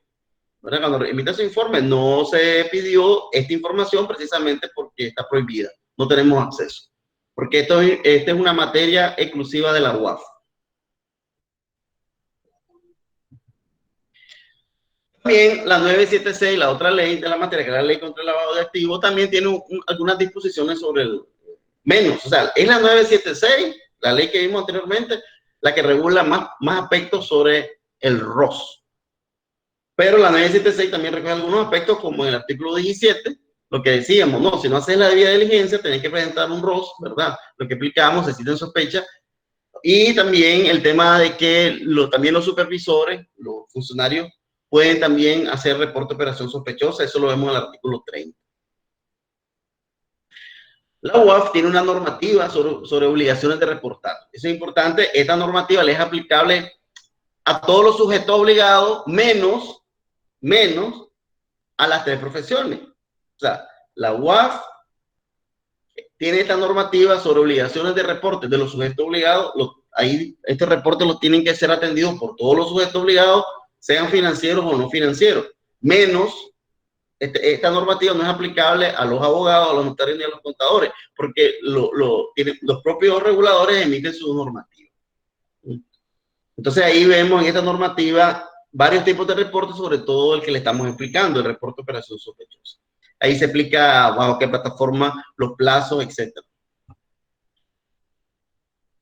[SPEAKER 1] ¿verdad? Cuando emite ese informe no se pidió esta información precisamente porque está prohibida, no tenemos acceso, porque esta es una materia exclusiva de la UAF. También la 976, la otra ley de la materia, que es la ley contra el lavado de activos, también tiene algunas disposiciones sobre el menos. O sea, es la 976, la ley que vimos anteriormente, la que regula más aspectos sobre el ROS. Pero la 976 también recoge algunos aspectos, como en el artículo 17, lo que decíamos, no, si no haces la debida diligencia, tenés que presentar un ROS, ¿verdad? Lo que explicamos, se cita en sospecha. Y también el tema de que también los supervisores, los funcionarios, pueden también hacer reporte de operación sospechosa. Eso lo vemos en el artículo 30. La UAF tiene una normativa sobre obligaciones de reportar. Eso es importante. Esta normativa le es aplicable a todos los sujetos obligados, menos a las tres profesiones. O sea, la UAF tiene esta normativa sobre obligaciones de reporte de los sujetos obligados. Ahí estos reportes los tienen que ser atendidos por todos los sujetos obligados, sean financieros o no financieros. Menos, esta normativa no es aplicable a los abogados, a los notarios ni a los contadores, porque los propios reguladores emiten sus normativas. Entonces ahí vemos en esta normativa varios tipos de reportes, sobre todo el que le estamos explicando, el reporte de operación sospechosa. Ahí se explica bajo qué plataforma, los plazos, etc.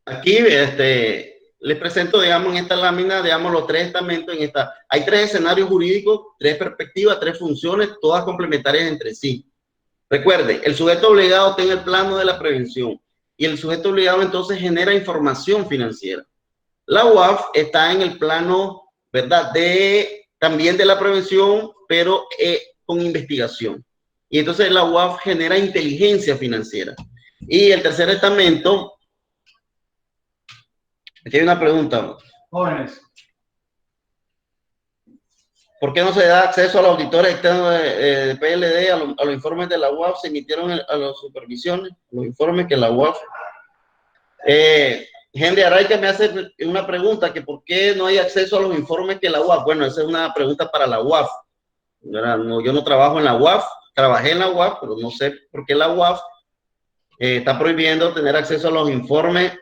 [SPEAKER 1] Aquí les presento, digamos, en esta lámina, digamos, los tres estamentos. Hay tres escenarios jurídicos, tres perspectivas, tres funciones, todas complementarias entre sí. Recuerde, el sujeto obligado tiene el plano de la prevención y el sujeto obligado entonces genera información financiera. La UAF está en el plano, ¿verdad?, también de la prevención, pero con investigación. Y entonces la UAF genera inteligencia financiera. Y el tercer estamento, aquí hay una pregunta.
[SPEAKER 2] Jóvenes.
[SPEAKER 1] ¿Por qué no se da acceso a los auditores externos de PLD, a los informes de la UAF? Se emitieron a las supervisiones, los informes que la UAF Henry Araica me hace una pregunta, que por qué no hay acceso a los informes que la UAF. Bueno, esa es una pregunta para la UAF. No, yo no trabajo en la UAF, trabajé en la UAF, pero no sé por qué la UAF está prohibiendo tener acceso a los informes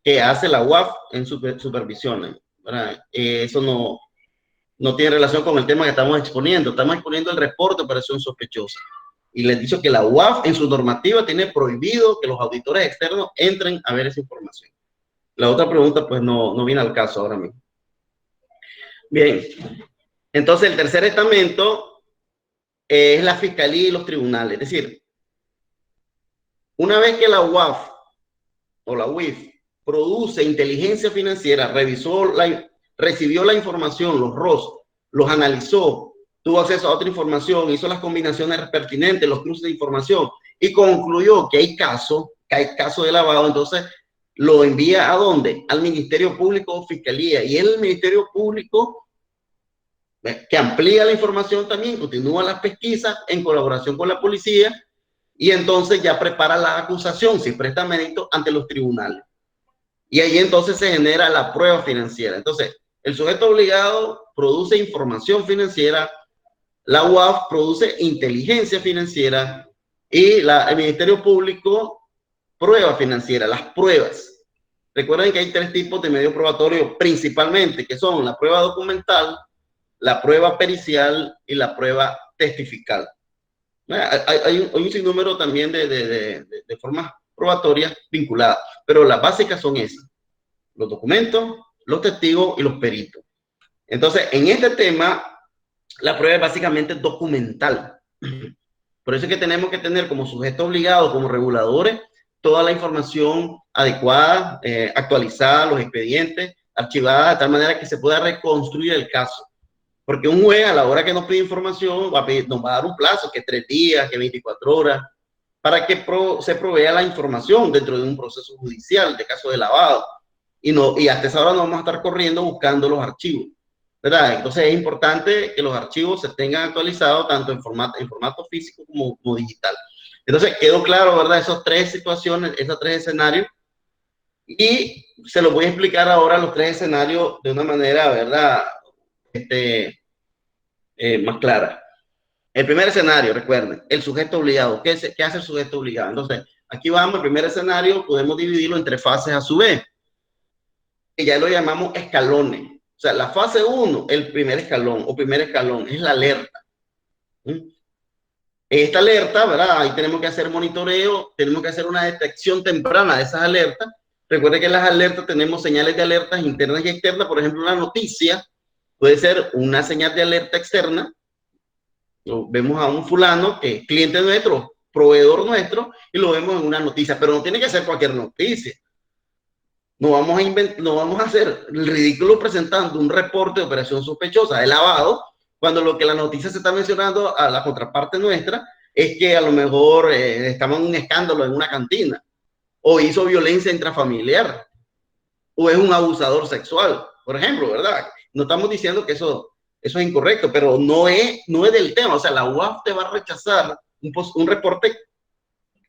[SPEAKER 1] que hace la UAF en supervisiones. Eso no tiene relación con el tema que estamos exponiendo. Estamos exponiendo el reporte de operación sospechosa. Y les he dicho que la UAF en su normativa tiene prohibido que los auditores externos entren a ver esa información. La otra pregunta pues no viene al caso ahora mismo. Bien, entonces el tercer estamento es la fiscalía y los tribunales. Es decir, una vez que la UAF o la UIF produce inteligencia financiera, recibió la información, los ROS, los analizó, tuvo acceso a otra información, hizo las combinaciones pertinentes, los cruces de información y concluyó que hay caso de lavado, entonces lo envía ¿a dónde? Al Ministerio Público o Fiscalía, y el Ministerio Público, que amplía la información también, continúa las pesquisas en colaboración con la policía, y entonces ya prepara la acusación, si presta mérito, ante los tribunales. Y ahí entonces se genera la prueba financiera. Entonces, el sujeto obligado produce información financiera, la UAF produce inteligencia financiera y el Ministerio Público prueba financiera, las pruebas. Recuerden que hay tres tipos de medio probatorio principalmente, que son la prueba documental, la prueba pericial y la prueba testifical. Hay un sinnúmero también de formas probatorias vinculadas, pero las básicas son esas: los documentos, los testigos y los peritos. Entonces, en este tema, la prueba es básicamente documental. Por eso es que tenemos que tener como sujeto obligado, como reguladores, toda la información adecuada, actualizada, los expedientes, archivada de tal manera que se pueda reconstruir el caso. Porque un juez, a la hora que nos pide información, nos va a dar un plazo, que 3 días, que 24 horas, para que se provea la información dentro de un proceso judicial de caso de lavado. Y hasta esa hora no vamos a estar corriendo buscando los archivos, ¿verdad? Entonces es importante que los archivos se tengan actualizados tanto en formato físico como digital. Entonces quedó claro, ¿verdad? Esas tres situaciones, esos tres escenarios. Y se los voy a explicar ahora los tres escenarios de una manera, ¿verdad? Más clara. El primer escenario, recuerden, el sujeto obligado. ¿Qué hace el sujeto obligado? Entonces, aquí vamos, el primer escenario, podemos dividirlo en 3 fases a su vez, que ya lo llamamos escalones. O sea, la fase 1, el primer escalón o primer escalón, es la alerta. Esta alerta, ¿verdad? Ahí tenemos que hacer monitoreo, tenemos que hacer una detección temprana de esas alertas. Recuerden que en las alertas tenemos señales de alertas internas y externas. Por ejemplo, una noticia puede ser una señal de alerta externa. Vemos a un fulano que es cliente nuestro, proveedor nuestro, y lo vemos en una noticia, pero no tiene que ser cualquier noticia. No vamos a hacer el ridículo presentando un reporte de operación sospechosa de lavado, cuando lo que la noticia se está mencionando a la contraparte nuestra es que a lo mejor estamos en un escándalo en una cantina, o hizo violencia intrafamiliar, o es un abusador sexual, por ejemplo, ¿verdad? No estamos diciendo que eso es incorrecto, pero no es del tema. O sea, la UAF te va a rechazar un reporte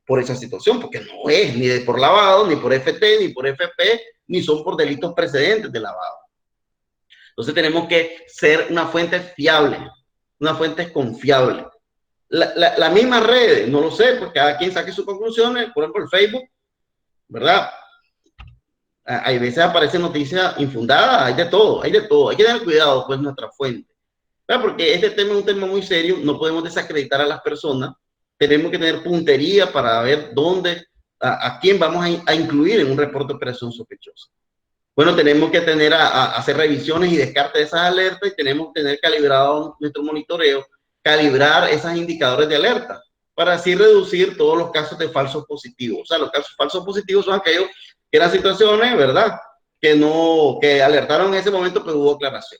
[SPEAKER 1] por esa situación, porque no es ni por lavado, ni por FT, ni por FP, ni son por delitos precedentes de lavado. Entonces tenemos que ser una fuente fiable, una fuente confiable. La misma red, no lo sé, porque cada quien saque sus conclusiones, por ejemplo el Facebook, ¿verdad? Hay veces aparecen noticias infundadas, hay de todo, hay que tener cuidado pues nuestra fuente, ¿verdad? Porque este tema es un tema muy serio, no podemos desacreditar a las personas, tenemos que tener puntería para ver a quién vamos a incluir en un reporte de operación sospechosa. Bueno, tenemos que hacer revisiones y descarte de esas alertas, y tenemos que tener calibrado nuestro monitoreo, calibrar esos indicadores de alerta, para así reducir todos los casos de falsos positivos. O sea, los casos falsos positivos son aquellos que eran situaciones, ¿verdad?, que alertaron en ese momento, pero hubo aclaración.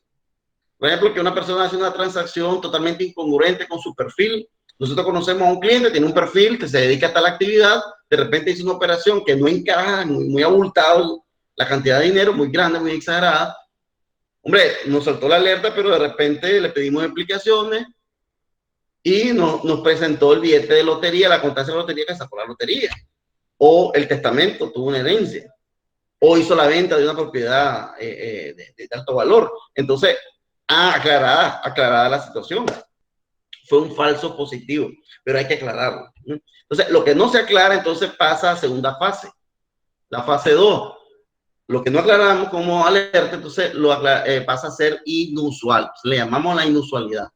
[SPEAKER 1] Por ejemplo, que una persona hace una transacción totalmente incongruente con su perfil. Nosotros conocemos a un cliente, tiene un perfil que se dedica a tal actividad, de repente hizo una operación que no encaja, muy abultado, la cantidad de dinero muy grande, muy exagerada. Hombre, nos saltó la alerta, pero de repente le pedimos explicaciones y nos presentó el billete de lotería, la constancia de la lotería que sacó la lotería. o el testamento tuvo una herencia, o hizo la venta de una propiedad de alto valor. Entonces, aclarada la situación. Fue un falso positivo, pero hay que aclararlo. Entonces, lo que no se aclara, entonces pasa a segunda fase, la fase 2. Lo que no aclaramos como alerta, entonces pasa a ser inusual. Le llamamos la inusualidad.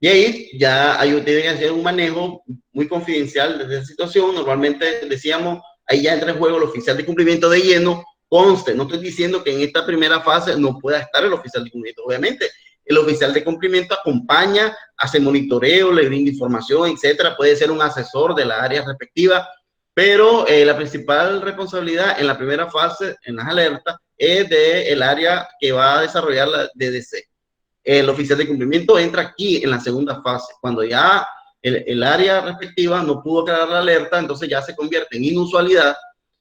[SPEAKER 1] Y ahí ya tiene que hacer un manejo muy confidencial de esa situación. Normalmente decíamos, ahí ya entra en juego el oficial de cumplimiento de lleno. Conste, no estoy diciendo que en esta primera fase no pueda estar el oficial de cumplimiento. Obviamente, el oficial de cumplimiento acompaña, hace monitoreo, le brinda información, etcétera. Puede ser un asesor de la área respectiva, pero la principal responsabilidad en la primera fase, en las alertas, es del área que va a desarrollar la DDC. El oficial de cumplimiento entra aquí en la segunda fase, cuando ya el área respectiva no pudo aclarar la alerta, entonces ya se convierte en inusualidad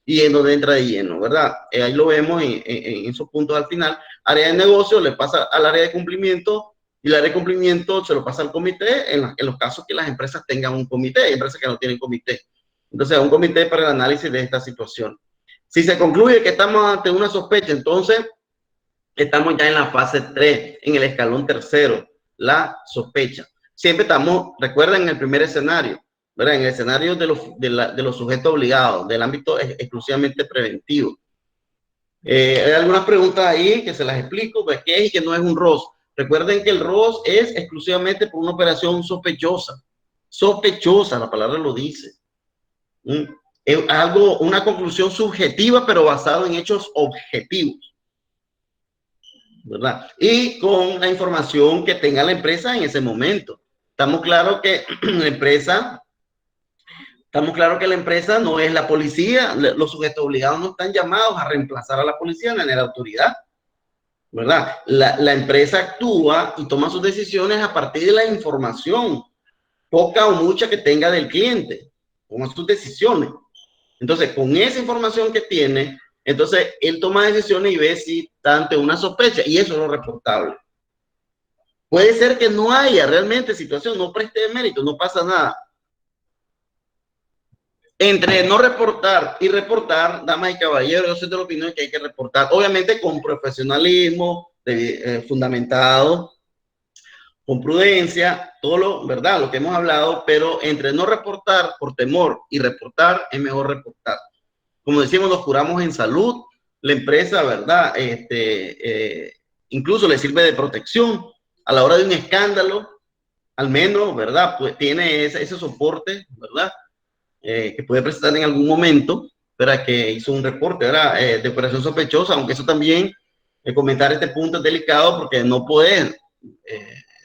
[SPEAKER 1] y en donde entra de lleno, ¿verdad? Ahí lo vemos en esos puntos al final. Área de negocio le pasa al área de cumplimiento y el área de cumplimiento se lo pasa al comité en los casos que las empresas tengan un comité. Hay empresas que no tienen comité. Entonces, un comité para el análisis de esta situación. Si se concluye que estamos ante una sospecha, entonces estamos ya en la fase 3, en el escalón tercero, la sospecha. Siempre estamos, recuerden, en el primer escenario, ¿verdad? En el escenario de los sujetos obligados, del ámbito exclusivamente preventivo. Hay algunas preguntas ahí que se las explico, pues, ¿qué es y qué no es un ROS? Recuerden que el ROS es exclusivamente por una operación sospechosa. Sospechosa, la palabra lo dice. Es algo, una conclusión subjetiva, pero basado en hechos objetivos, ¿verdad? Y con la información que tenga la empresa en ese momento. Estamos claros que la empresa no es la policía, los sujetos obligados no están llamados a reemplazar a la policía ni a la autoridad, ¿verdad? La empresa actúa y toma sus decisiones a partir de la información, poca o mucha que tenga del cliente, toma sus decisiones. Entonces, con esa información que tiene, entonces él toma decisiones y ve si está ante una sospecha, y eso es lo reportable. Puede ser que no haya realmente situación, no preste mérito, no pasa nada. Entre no reportar y reportar, damas y caballeros, yo soy de la opinión que hay que reportar, obviamente con profesionalismo, fundamentado, con prudencia, todo lo, ¿verdad? Lo que hemos hablado, pero entre no reportar por temor y reportar, es mejor reportar. Como decimos, nos curamos en salud, la empresa, ¿verdad? Incluso le sirve de protección a la hora de un escándalo, al menos, ¿verdad? Pues tiene ese soporte, ¿verdad? Que puede presentar en algún momento, ¿verdad? Que hizo un reporte, ¿verdad? De operación sospechosa, aunque eso también, comentar este punto es delicado porque no puedes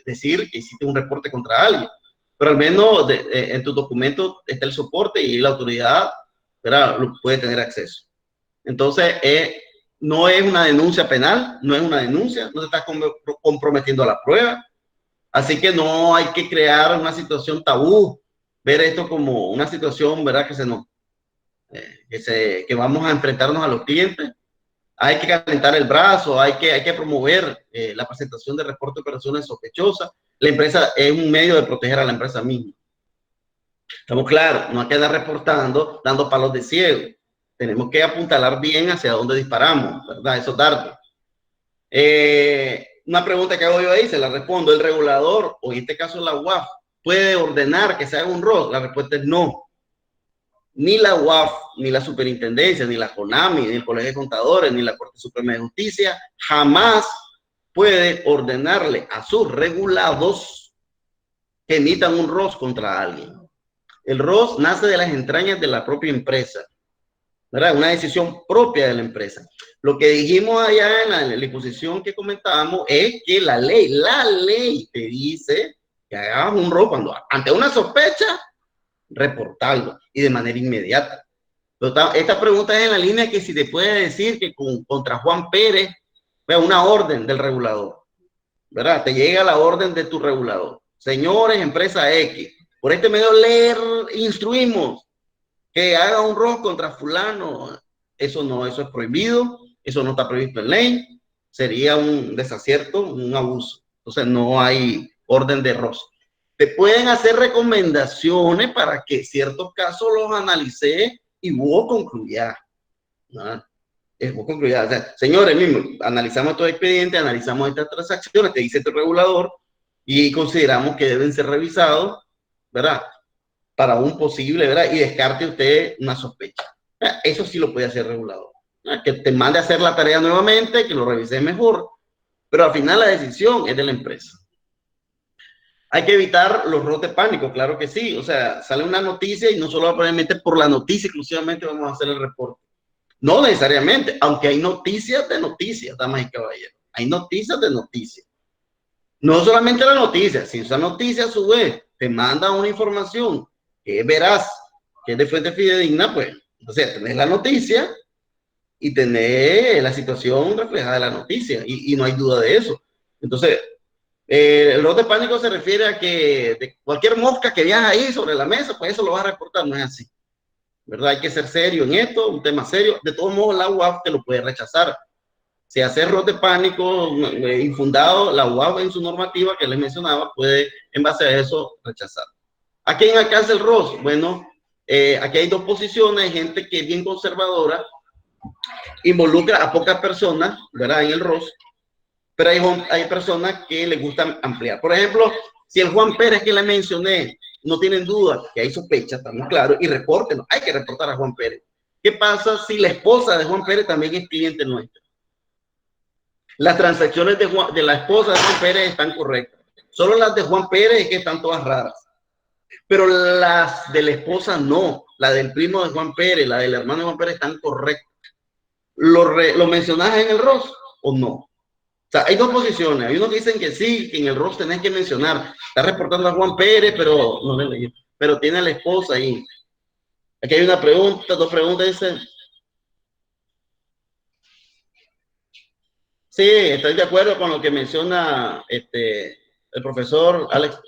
[SPEAKER 1] decir que hiciste un reporte contra alguien, pero al menos en tus documentos está el soporte y la autoridad, ¿verdad? Lo puede tener acceso. Entonces, no es una denuncia penal, no es una denuncia, no te estás comprometiendo a la prueba, así que no hay que crear una situación tabú, ver esto como una situación, ¿verdad? Que vamos a enfrentarnos a los clientes. Hay que calentar el brazo, hay que promover la presentación de reporte de operaciones sospechosas. La empresa es un medio de proteger a la empresa misma. Estamos claros, no hay que andar reportando, dando palos de ciego. Tenemos que apuntalar bien hacia dónde disparamos, ¿verdad? Esos dardos. Una pregunta que hago yo ahí, se la respondo. ¿El regulador, o en este caso la UAF, puede ordenar que se haga un ROS? La respuesta es no. Ni la UAF, ni la Superintendencia, ni la CONAMI, ni el Colegio de Contadores, ni la Corte Suprema de Justicia jamás puede ordenarle a sus regulados que emitan un ROS contra alguien. El ROS nace de las entrañas de la propia empresa, ¿verdad? Una decisión propia de la empresa. Lo que dijimos allá en la exposición que comentábamos es que la ley te dice que hagas un ROS cuando ante una sospecha, reportarlo y de manera inmediata. Esta pregunta es en la línea que si te puede decir que contra Juan Pérez, una orden del regulador, ¿verdad? Te llega la orden de tu regulador. Señores, empresa X, por este medio le instruimos que haga un ROS contra fulano. Eso no, eso es prohibido, eso no está previsto en ley, sería un desacierto, un abuso. Entonces no hay orden de ROS. Te pueden hacer recomendaciones para que ciertos casos los analice y vos concluyás, ¿no? Vos concluyás, o sea, señores, mismo, analizamos todo expediente, analizamos estas transacciones, te dice tu regulador, y consideramos que deben ser revisados, ¿verdad? Para un posible, ¿verdad? Y descarte usted una sospecha. Eso sí lo puede hacer el regulador. Que te mande a hacer la tarea nuevamente, que lo revise mejor, pero al final la decisión es de la empresa. Hay que evitar los brotes de pánico, claro que sí. O sea, sale una noticia y no solo probablemente por la noticia exclusivamente vamos a hacer el reporte. No necesariamente, aunque hay noticias de noticias, damas y caballeros. Hay noticias de noticias. No solamente la noticia, si esa noticia a su vez te manda una información que es veraz, que es de fuente fidedigna, pues, o sea, tenés la noticia y tenés la situación reflejada en la noticia, y no hay duda de eso. Entonces, el brote de pánico se refiere a que de cualquier mosca que viaja ahí sobre la mesa, pues eso lo vas a reportar, no es así, ¿verdad? Hay que ser serio en esto, un tema serio. De todos modos, la UAF te lo puede rechazar. Si hace brote de pánico infundado, la UAF en su normativa que les mencionaba puede, en base a eso, rechazar. ¿A quién alcanza el ROS? Bueno, aquí hay dos posiciones, gente que es bien conservadora, involucra a pocas personas, ¿verdad? En el ROS, pero hay personas que les gusta ampliar. Por ejemplo, si el Juan Pérez que le mencioné, no tienen duda que hay sospechas, estamos claros, y repórtenlo, hay que reportar a Juan Pérez. ¿Qué pasa si la esposa de Juan Pérez también es cliente nuestro? Las transacciones de la esposa de Juan Pérez están correctas. Solo las de Juan Pérez es que están todas raras. Pero las de la esposa no. La del primo de Juan Pérez, la del hermano de Juan Pérez están correctas. ¿Lo mencionas en el ROS o no? O sea, hay dos posiciones. Hay unos que dicen que sí, que en el ROS tenés que mencionar. Está reportando a Juan Pérez, pero no le leí. Pero tiene a la esposa ahí. Aquí hay una pregunta, dos preguntas. Dicen. Sí, estoy de acuerdo con lo que menciona el profesor Alex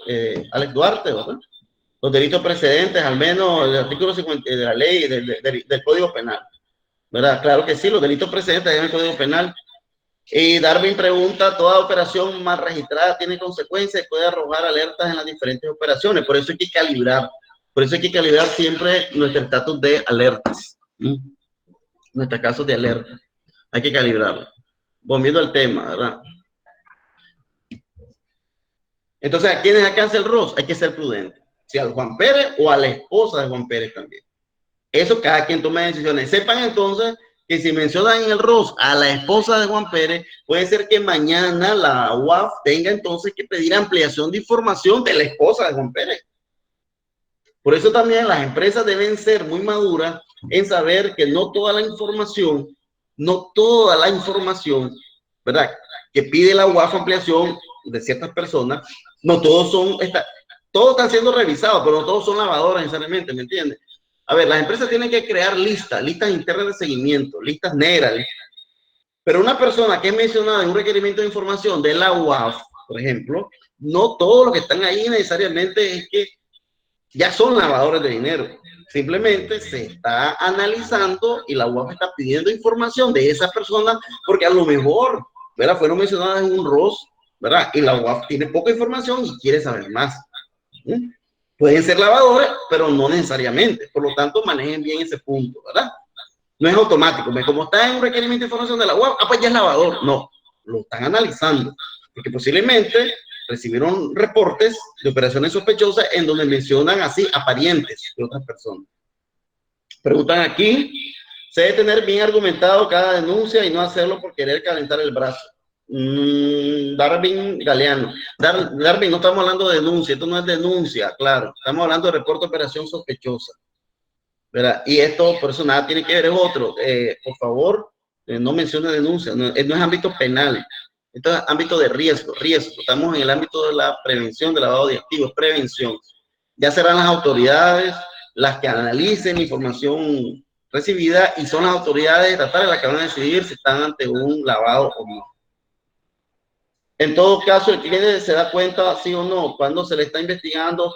[SPEAKER 1] Duarte, ¿verdad? Los delitos precedentes, al menos el artículo 50 de la ley del Código Penal, ¿verdad? Claro que sí, los delitos precedentes en el Código Penal. Y Darwin pregunta, ¿toda operación mal registrada tiene consecuencias y puede arrojar alertas en las diferentes operaciones? Por eso hay que calibrar. Por eso hay que calibrar siempre nuestro estatus de alertas. Nuestros casos de alerta. Hay que calibrarlo. Volviendo al tema, ¿verdad? Entonces, ¿a quiénes alcanza el ROS? Hay que ser prudente. Si al Juan Pérez o a la esposa de Juan Pérez también. Eso cada quien toma decisiones. Sepan entonces que si mencionan en el ROS a la esposa de Juan Pérez, puede ser que mañana la UAF tenga entonces que pedir ampliación de información de la esposa de Juan Pérez. Por eso también las empresas deben ser muy maduras en saber que no toda la información, ¿verdad? Que pide la UAF ampliación de ciertas personas, no todos todos están siendo revisados, pero no todos son lavadoras necesariamente, ¿me entiendes? A ver, las empresas tienen que crear listas internas de seguimiento, listas negras. Pero una persona que es mencionada en un requerimiento de información de la UAF, por ejemplo, no todos los que están ahí necesariamente es que ya son lavadores de dinero. Simplemente se está analizando y la UAF está pidiendo información de esa persona porque a lo mejor, ¿verdad? Fueron mencionadas en un ROS, ¿verdad? Y la UAF tiene poca información y quiere saber más. Pueden ser lavadores, pero no necesariamente. Por lo tanto, manejen bien ese punto, ¿verdad? No es automático. Como está en un requerimiento de información de la UAF, pues ya es lavador. No, lo están analizando. Porque posiblemente recibieron reportes de operaciones sospechosas en donde mencionan así a parientes de otras personas. Preguntan aquí, se debe tener bien argumentado cada denuncia y no hacerlo por querer calentar el brazo. Darwin Galeano. Darwin, no estamos hablando de denuncia, esto no es denuncia, claro. Estamos hablando de reporte de operación sospechosa, ¿verdad? Y esto, por eso nada tiene que ver, es otro. Por favor, no mencione denuncia, no es ámbito penal. Esto es ámbito de riesgo. Estamos en el ámbito de la prevención del lavado de activos, prevención. Ya serán las autoridades las que analicen la información recibida y son las autoridades estatales las que van a decidir si están ante un lavado o no. En todo caso, el cliente se da cuenta, sí o no, cuando se le está investigando.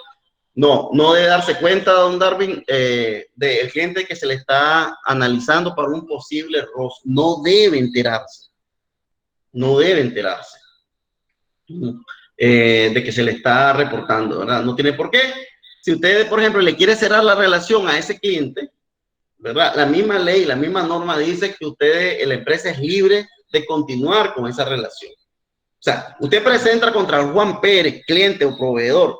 [SPEAKER 1] No debe darse cuenta, don Darwin, del cliente que se le está analizando para un posible ROS. No debe enterarse. De que se le está reportando, ¿verdad? No tiene por qué. Si usted, por ejemplo, le quiere cerrar la relación a ese cliente, ¿verdad? La misma ley, la misma norma dice que ustedes, la empresa es libre de continuar con esa relación. O sea, usted presenta contra Juan Pérez, cliente o proveedor,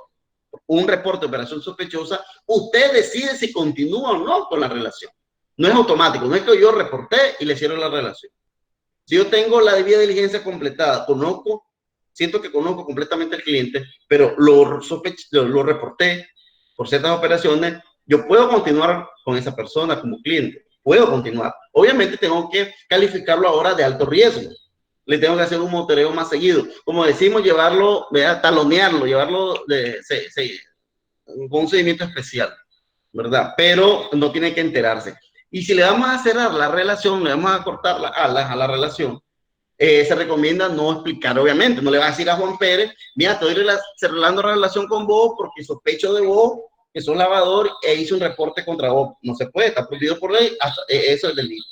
[SPEAKER 1] un reporte de operación sospechosa, usted decide si continúa o no con la relación. No es automático, no es que yo reporté y le cierro la relación. Si yo tengo la debida diligencia completada, siento que conozco completamente al cliente, pero lo reporté por ciertas operaciones, yo puedo continuar con esa persona como cliente, puedo continuar. Obviamente tengo que calificarlo ahora de alto riesgo, le tengo que hacer un monitoreo más seguido. Como decimos, llevarlo, talonearlo, llevarlo con un seguimiento especial, ¿verdad? Pero no tiene que enterarse. Y si le vamos a cerrar la relación, le vamos a cortar las alas a la relación, se recomienda no explicar, obviamente. No le va a decir a Juan Pérez, mira, estoy cerrando relación con vos porque sospecho de vos, que sos lavador, e hice un reporte contra vos. No se puede, está prohibido por ley, eso es delito.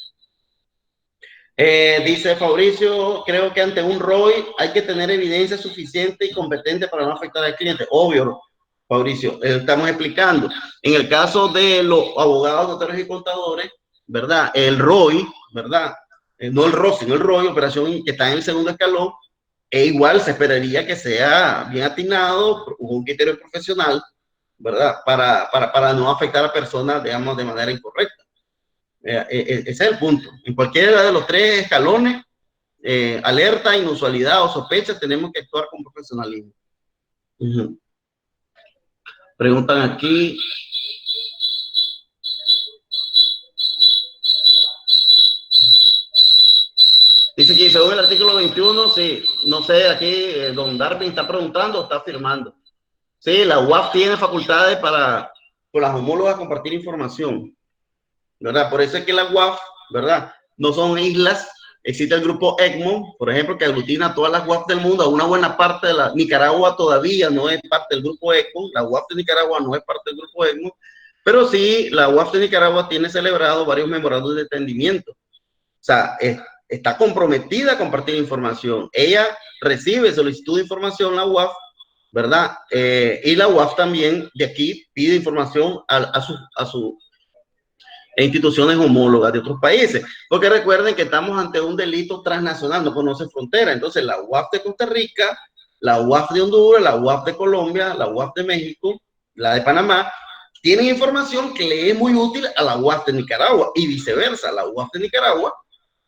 [SPEAKER 1] Dice Fabricio, creo que ante un ROI hay que tener evidencia suficiente y competente para no afectar al cliente. Obvio, Fabricio, estamos explicando. En el caso de los abogados, notarios y contadores, ¿verdad? El ROI, ¿verdad? No el ROI, sino el ROI, operación que está en el segundo escalón, e igual se esperaría que sea bien atinado, con un criterio profesional, ¿verdad? Para no afectar a personas, digamos, de manera incorrecta. Ese es el punto. En cualquiera de los tres escalones, alerta, inusualidad o sospecha, tenemos que actuar con profesionalismo. Preguntan aquí. Dice que según el artículo 21, sí, no sé, aquí don Darwin está preguntando o está afirmando. Sí, la UAF tiene facultades para, con las homólogas, compartir información, ¿verdad? Por eso es que la UAF, ¿verdad? No son islas. Existe el grupo ECMO, por ejemplo, que aglutina a todas las UAF del mundo. Una buena parte de la Nicaragua todavía no es parte del grupo ECMO. La UAF de Nicaragua no es parte del grupo ECMO, pero sí, la UAF de Nicaragua tiene celebrado varios memorandos de entendimiento. O sea, está comprometida a compartir información. Ella recibe solicitud de información, la UAF, ¿verdad? Y la UAF también de aquí pide información a su instituciones homólogas de otros países, porque recuerden que estamos ante un delito transnacional, no conoce frontera. Entonces la UAF de Costa Rica, la UAF de Honduras, la UAF de Colombia, la UAF de México, la de Panamá, tienen información que le es muy útil a la UAF de Nicaragua y viceversa. La UAF de Nicaragua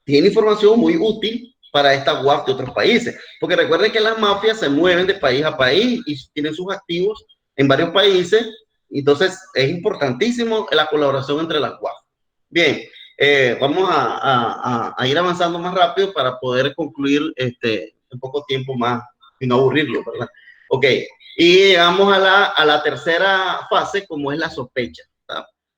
[SPEAKER 1] tiene información muy útil para esta UAF de otros países, porque recuerden que las mafias se mueven de país a país y tienen sus activos en varios países. Entonces es importantísimo la colaboración entre las UAF. Bien, vamos a ir avanzando más rápido para poder concluir en poco tiempo más y no aburrirlo, ¿verdad? Ok, y llegamos a la tercera fase, como es la sospecha,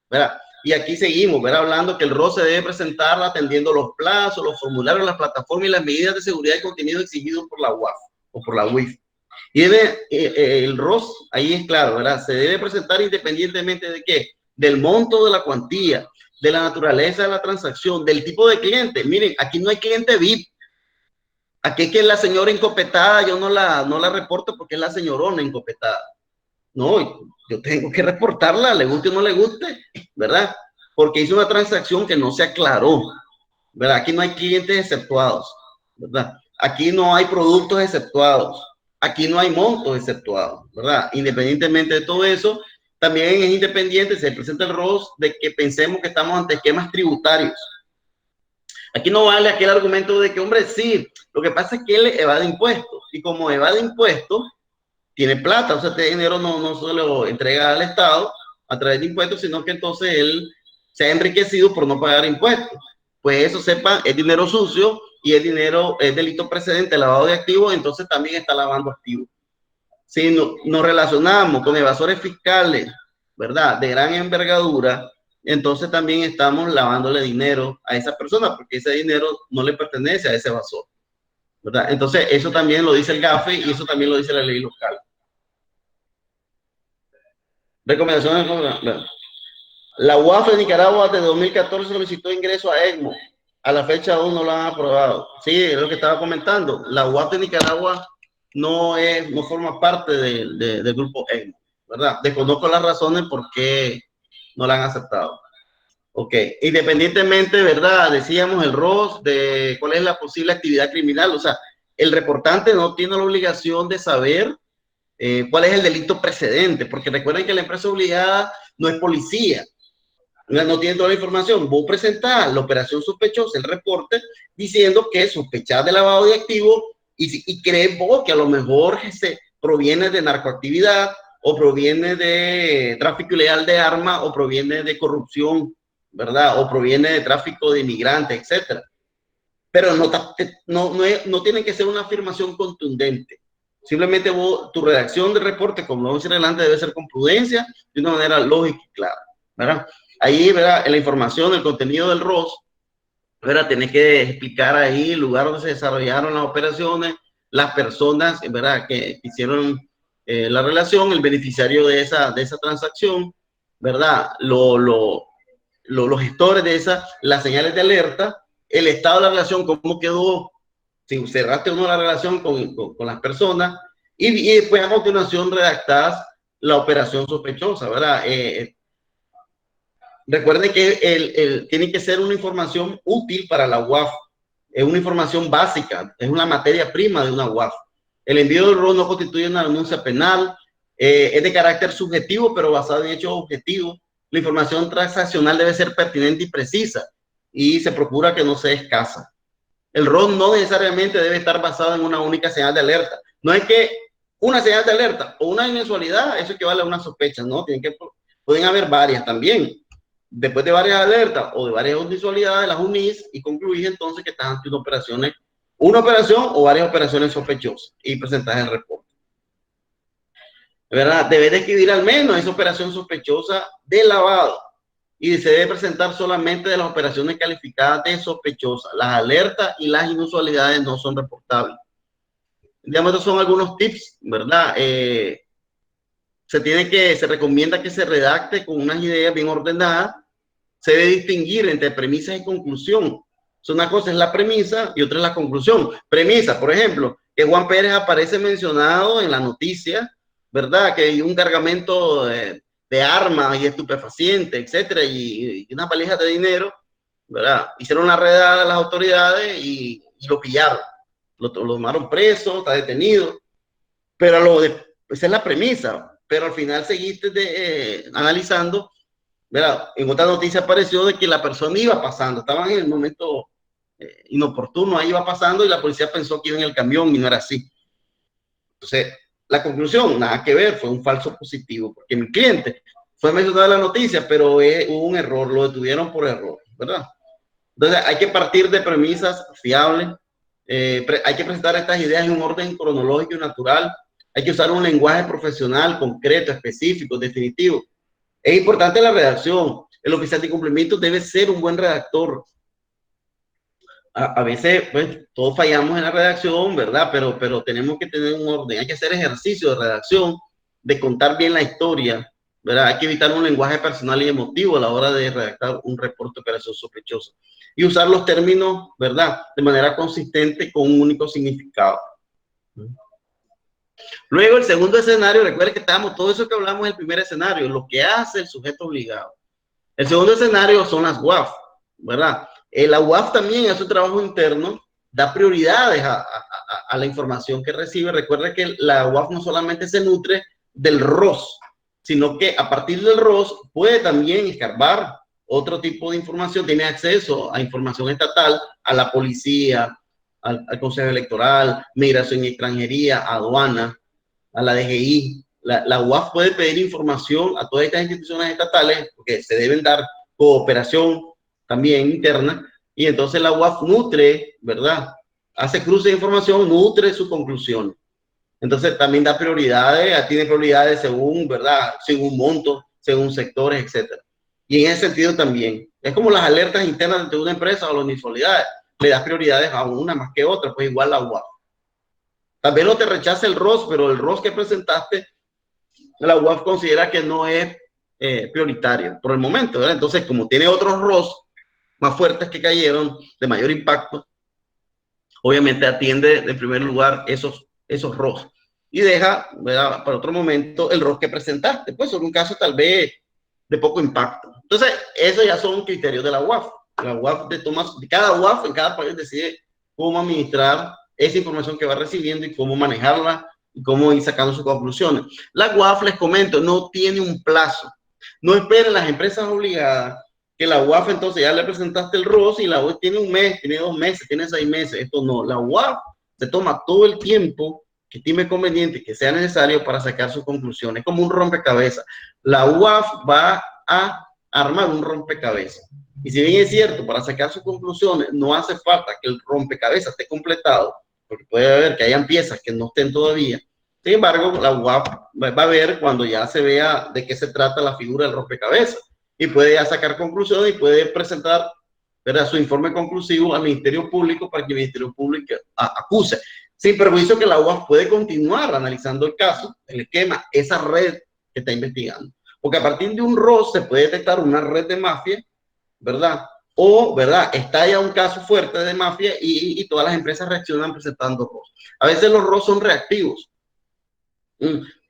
[SPEAKER 1] ¿verdad? Y aquí seguimos, ¿verdad? Hablando que el ROS se debe presentar atendiendo los plazos, los formularios, las plataformas y las medidas de seguridad y contenido exigidos por la UAF o por la UIF. Y el ROS, ahí es claro, ¿verdad? Se debe presentar independientemente de qué, del monto de la cuantía, de la naturaleza de la transacción, del tipo de cliente. Miren, aquí no hay cliente VIP. Aquí es que la señora encopetada, yo no la reporto porque es la señorona encopetada. No, yo tengo que reportarla, le guste o no le guste, ¿verdad? Porque hizo una transacción que no se aclaró, ¿verdad? Aquí no hay clientes exceptuados, ¿verdad? Aquí no hay productos exceptuados, aquí no hay montos exceptuados, ¿verdad? Independientemente de todo eso, también es independiente, se presenta el ROS de que pensemos que estamos ante esquemas tributarios. Aquí no vale aquel argumento de que, hombre, sí, lo que pasa es que él evade impuestos, y como evade impuestos, tiene plata, o sea, este dinero no se lo entrega al Estado a través de impuestos, sino que entonces él se ha enriquecido por no pagar impuestos. Pues eso, sepan, es dinero sucio y es delito precedente, lavado de activos, entonces también está lavando activos. Si nos relacionamos con evasores fiscales, ¿verdad? De gran envergadura, entonces también estamos lavándole dinero a esa persona, porque ese dinero no le pertenece a ese evasor, ¿verdad? Entonces, eso también lo dice el GAFE y eso también lo dice la ley local. Recomendaciones. La UAF de Nicaragua de 2014 solicitó ingreso a ECMO. A la fecha aún no lo han aprobado. Sí, es lo que estaba comentando. La UAF de Nicaragua no forma parte del grupo ECMO, ¿verdad? Desconozco las razones por qué no la han aceptado. Ok, independientemente, ¿verdad? Decíamos el ROS de cuál es la posible actividad criminal. O sea, el reportante no tiene la obligación de saber cuál es el delito precedente, porque recuerden que la empresa obligada no es policía, no tiene toda la información. Vos presentás la operación sospechosa, el reporte, diciendo que sospechás de lavado de activos y crees vos que a lo mejor se proviene de narcoactividad o proviene de tráfico ilegal de armas o proviene de corrupción, ¿verdad? O proviene de tráfico de inmigrantes, etcétera. Pero no tiene que ser una afirmación contundente. Simplemente vos, tu redacción de reporte, como vamos a decir adelante, debe ser con prudencia, de una manera lógica y clara, ¿verdad? Ahí, ¿verdad? En la información, el contenido del ROS, ¿verdad? Tenés que explicar ahí el lugar donde se desarrollaron las operaciones, las personas, ¿verdad? Que hicieron la relación, el beneficiario de esa transacción, ¿verdad? Los gestores de esa, las señales de alerta, el estado de la relación, cómo quedó, si cerraste o no la relación con las personas, y después a continuación redactas la operación sospechosa, ¿verdad? Recuerden que tiene que ser una información útil para la UAF, es una información básica, es una materia prima de una UAF. El envío del ROS no constituye una denuncia penal, es de carácter subjetivo, pero basado en hechos objetivos. La información transaccional debe ser pertinente y precisa y se procura que no sea escasa. El ROS no necesariamente debe estar basado en una única señal de alerta. No es que una señal de alerta o una inusualidad, eso equivale a una sospecha, ¿no? Pueden haber varias también. Después de varias alertas o de varias inusualidades, las unís y concluís entonces que estás ante una operación o varias operaciones sospechosas y presentás el reporte. ¿Verdad? Debes describir al menos esa operación sospechosa de lavado y se debe presentar solamente de las operaciones calificadas de sospechosas. Las alertas y las inusualidades no son reportables. Digamos, estos son algunos tips, ¿verdad? Se recomienda que se redacte con unas ideas bien ordenadas. Se debe distinguir entre premisas y conclusión. Una cosa es la premisa y otra es la conclusión. Premisa, por ejemplo, que Juan Pérez aparece mencionado en la noticia, ¿verdad? Que hay un cargamento de armas y estupefacientes, etcétera, y una valija de dinero, ¿verdad? Hicieron una redada a las autoridades y lo pillaron. Lo tomaron preso, está detenido. Pero esa es la premisa. Pero al final seguiste analizando, ¿verdad? En otra noticia apareció de que la persona iba pasando, estaban en el momento inoportuno, ahí iba pasando y la policía pensó que iba en el camión y no era así. Entonces, la conclusión, nada que ver, fue un falso positivo, porque mi cliente fue mencionado en la noticia, pero hubo un error, lo detuvieron por error, ¿verdad? Entonces, hay que partir de premisas fiables, hay que presentar estas ideas en un orden cronológico y natural, hay que usar un lenguaje profesional, concreto, específico, definitivo. Es importante la redacción. El oficial de cumplimiento debe ser un buen redactor. A veces, pues, todos fallamos en la redacción, ¿verdad? Pero tenemos que tener un orden. Hay que hacer ejercicio de redacción, de contar bien la historia, ¿verdad? Hay que evitar un lenguaje personal y emotivo a la hora de redactar un reporte de operación sospechosa. Y usar los términos, ¿verdad? De manera consistente con un único significado. Luego, el segundo escenario, recuerden que estábamos, todo eso que hablamos en el primer escenario, lo que hace el sujeto obligado. El segundo escenario son las UAF, ¿verdad? La UAF también hace un trabajo interno, da prioridades a la información que recibe. Recuerda que la UAF no solamente se nutre del ROS, sino que a partir del ROS puede también escarbar otro tipo de información, tiene acceso a información estatal, a la policía, al Consejo Electoral, Migración y Extranjería, aduana, a la DGI. La UAF puede pedir información a todas estas instituciones estatales porque se deben dar cooperación también interna y entonces la UAF nutre, ¿verdad? Hace cruce de información, nutre su conclusión. Entonces también da prioridades, tiene prioridades según, ¿verdad? Según monto, según sectores, etcétera. Y en ese sentido también. Es como las alertas internas de una empresa o las inusualidades. Le das prioridades a una más que otra, pues igual la UAF. Tal vez no te rechace el ROS, pero el ROS que presentaste, la UAF considera que no es prioritario por el momento, ¿verdad? Entonces, como tiene otros ROS más fuertes que cayeron, de mayor impacto, obviamente atiende en primer lugar esos ROS y deja, ¿verdad?, para otro momento el ROS que presentaste, pues sobre un caso tal vez de poco impacto. Entonces, eso ya son criterios de la UAF. La UAF cada UAF en cada país decide cómo administrar esa información que va recibiendo y cómo manejarla y cómo ir sacando sus conclusiones. La UAF, les comento, no tiene un plazo. No esperen las empresas obligadas que la UAF entonces ya le presentaste el ROS y la UAF tiene un mes, tiene 2 meses, tiene 6 meses. Esto no, la UAF se toma todo el tiempo que estime conveniente y que sea necesario para sacar sus conclusiones, como un rompecabezas. La UAF va a armar un rompecabezas. Y si bien es cierto, para sacar sus conclusiones no hace falta que el rompecabezas esté completado, porque puede haber que hayan piezas que no estén todavía. Sin embargo, la UAF va a ver cuando ya se vea de qué se trata la figura del rompecabezas y puede ya sacar conclusiones y puede presentar, ¿verdad?, su informe conclusivo al Ministerio Público para que el Ministerio Público acuse. Sin perjuicio que la UAF puede continuar analizando el caso, el esquema, esa red que está investigando. Porque a partir de un ROS se puede detectar una red de mafia, ¿verdad? O, ¿verdad?, está ya un caso fuerte de mafia y todas las empresas reaccionan presentando ROS. A veces los ROS son reactivos.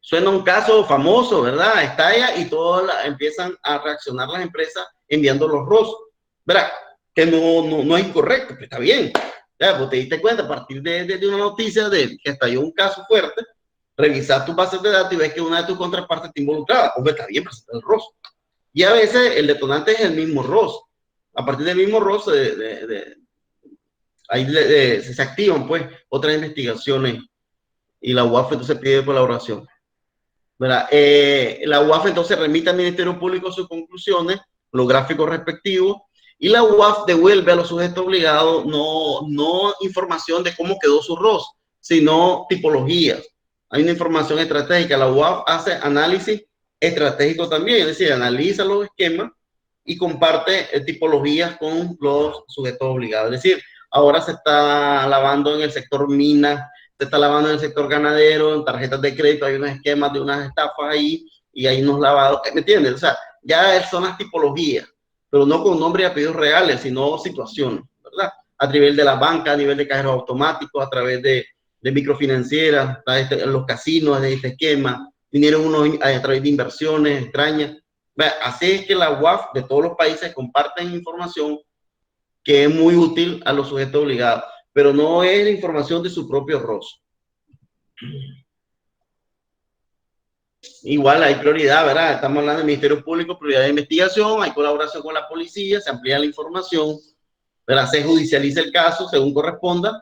[SPEAKER 1] Suena un caso famoso, ¿verdad? Estalla y todas empiezan a reaccionar las empresas enviando los ROS, ¿verdad? Que no es incorrecto, que está bien. Ya, pues te diste cuenta a partir de una noticia de que estalló un caso fuerte, revisar tus bases de datos y ves que una de tus contrapartes está involucrada. Pues está bien, presenta el ROS. Y a veces el detonante es el mismo ROS. A partir del mismo ROS ahí se activan pues otras investigaciones y la UAF entonces pide colaboración, ¿verdad? La UAF entonces remite al Ministerio Público sus conclusiones, los gráficos respectivos, y la UAF devuelve a los sujetos obligados no información de cómo quedó su ROS, sino tipologías. Hay una información estratégica. La UAF hace análisis estratégico también, es decir, analiza los esquemas y comparte tipologías con los sujetos obligados. Es decir, ahora se está lavando en el sector minas, se está lavando en el sector ganadero, en tarjetas de crédito, hay unos esquemas de unas estafas ahí y hay unos lavados, ¿me entiendes? O sea, ya son las tipologías, pero no con nombres y apellidos reales, sino situaciones, ¿verdad? A nivel de la banca, a nivel de cajeros automáticos, a través de microfinancieras, los casinos de este esquema, vinieron unos a través de inversiones extrañas. Así es que la UAF de todos los países comparten información que es muy útil a los sujetos obligados, pero no es la información de su propio ROS. Igual hay prioridad, ¿verdad? Estamos hablando del Ministerio Público, prioridad de investigación, hay colaboración con la policía, se amplía la información, ¿verdad? Se judicializa el caso según corresponda,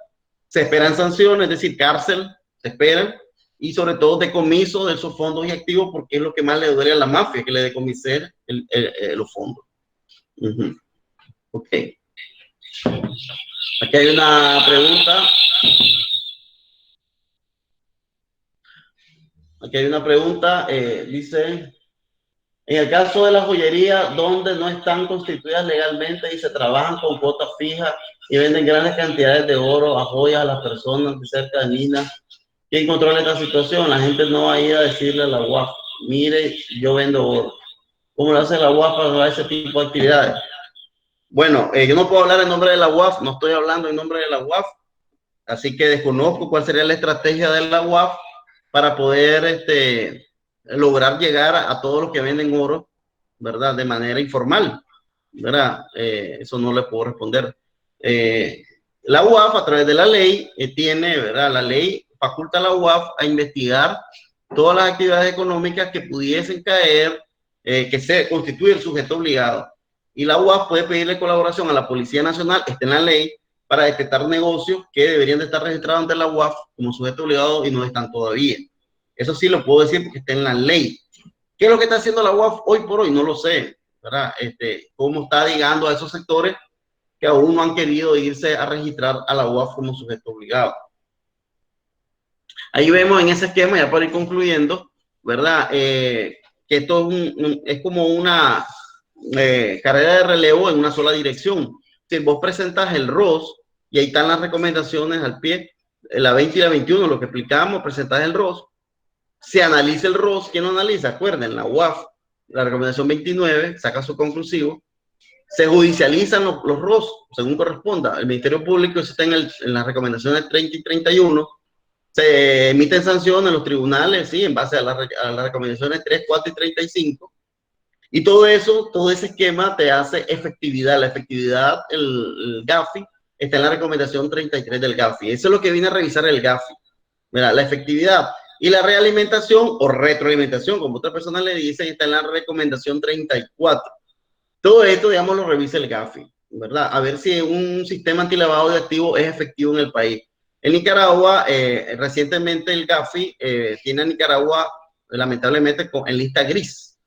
[SPEAKER 1] se esperan sanciones, es decir, cárcel, se esperan, y sobre todo decomiso de esos fondos y activos, porque es lo que más le duele a la mafia, que le decomisen los fondos. Ok. Aquí hay una pregunta. Aquí hay una pregunta, dice, en el caso de la joyería, donde no están constituidas legalmente y se trabajan con cuotas fijas y venden grandes cantidades de oro a joyas a las personas de cerca de minas, ¿quién controla esta situación? La gente no va a ir a decirle a la UAF, mire, yo vendo oro. ¿Cómo lo hace la UAF para ese tipo de actividades? Bueno, yo no puedo hablar en nombre de la UAF, no estoy hablando en nombre de la UAF, así que desconozco cuál sería la estrategia de la UAF para poder lograr llegar a todos los que venden oro, ¿verdad? De manera informal, ¿verdad? Eso no le puedo responder. La UAF a través de la ley tiene, ¿verdad? La ley faculta a la UAF a investigar todas las actividades económicas que pudiesen caer, que se constituye el sujeto obligado. Y la UAF puede pedirle colaboración a la Policía Nacional, está en la ley, para detectar negocios que deberían de estar registrados ante la UAF como sujeto obligado y no están todavía. Eso sí lo puedo decir porque está en la ley. ¿Qué es lo que está haciendo la UAF hoy por hoy? No lo sé, ¿verdad? ¿Cómo está digando a esos sectores que aún no han querido irse a registrar a la UAF como sujeto obligado? Ahí vemos en ese esquema, ya para ir concluyendo, ¿verdad? Que esto es como una carrera de relevo en una sola dirección. Si vos presentas el ROS, y ahí están las recomendaciones al pie, la 20 y la 21, lo que explicamos, presentas el ROS, se analiza el ROS. ¿Quién lo analiza? Acuerden, la UAF, la recomendación 29, saca su conclusivo, se judicializan los ROS, según corresponda. El Ministerio Público, eso está en las recomendaciones 30 y 31, se emiten sanciones en los tribunales, sí, en base a las recomendaciones 3, 4 y 35, Y todo eso, todo ese esquema te hace efectividad. La efectividad, el GAFI, está en la recomendación 33 del GAFI. Eso es lo que viene a revisar el GAFI. Mira, la efectividad y la realimentación o retroalimentación, como otra persona le dice, está en la recomendación 34. Todo esto, digamos, lo revisa el GAFI, ¿verdad? A ver si un sistema antilavado de activos es efectivo en el país. En Nicaragua, recientemente el GAFI tiene a Nicaragua, lamentablemente, en lista gris,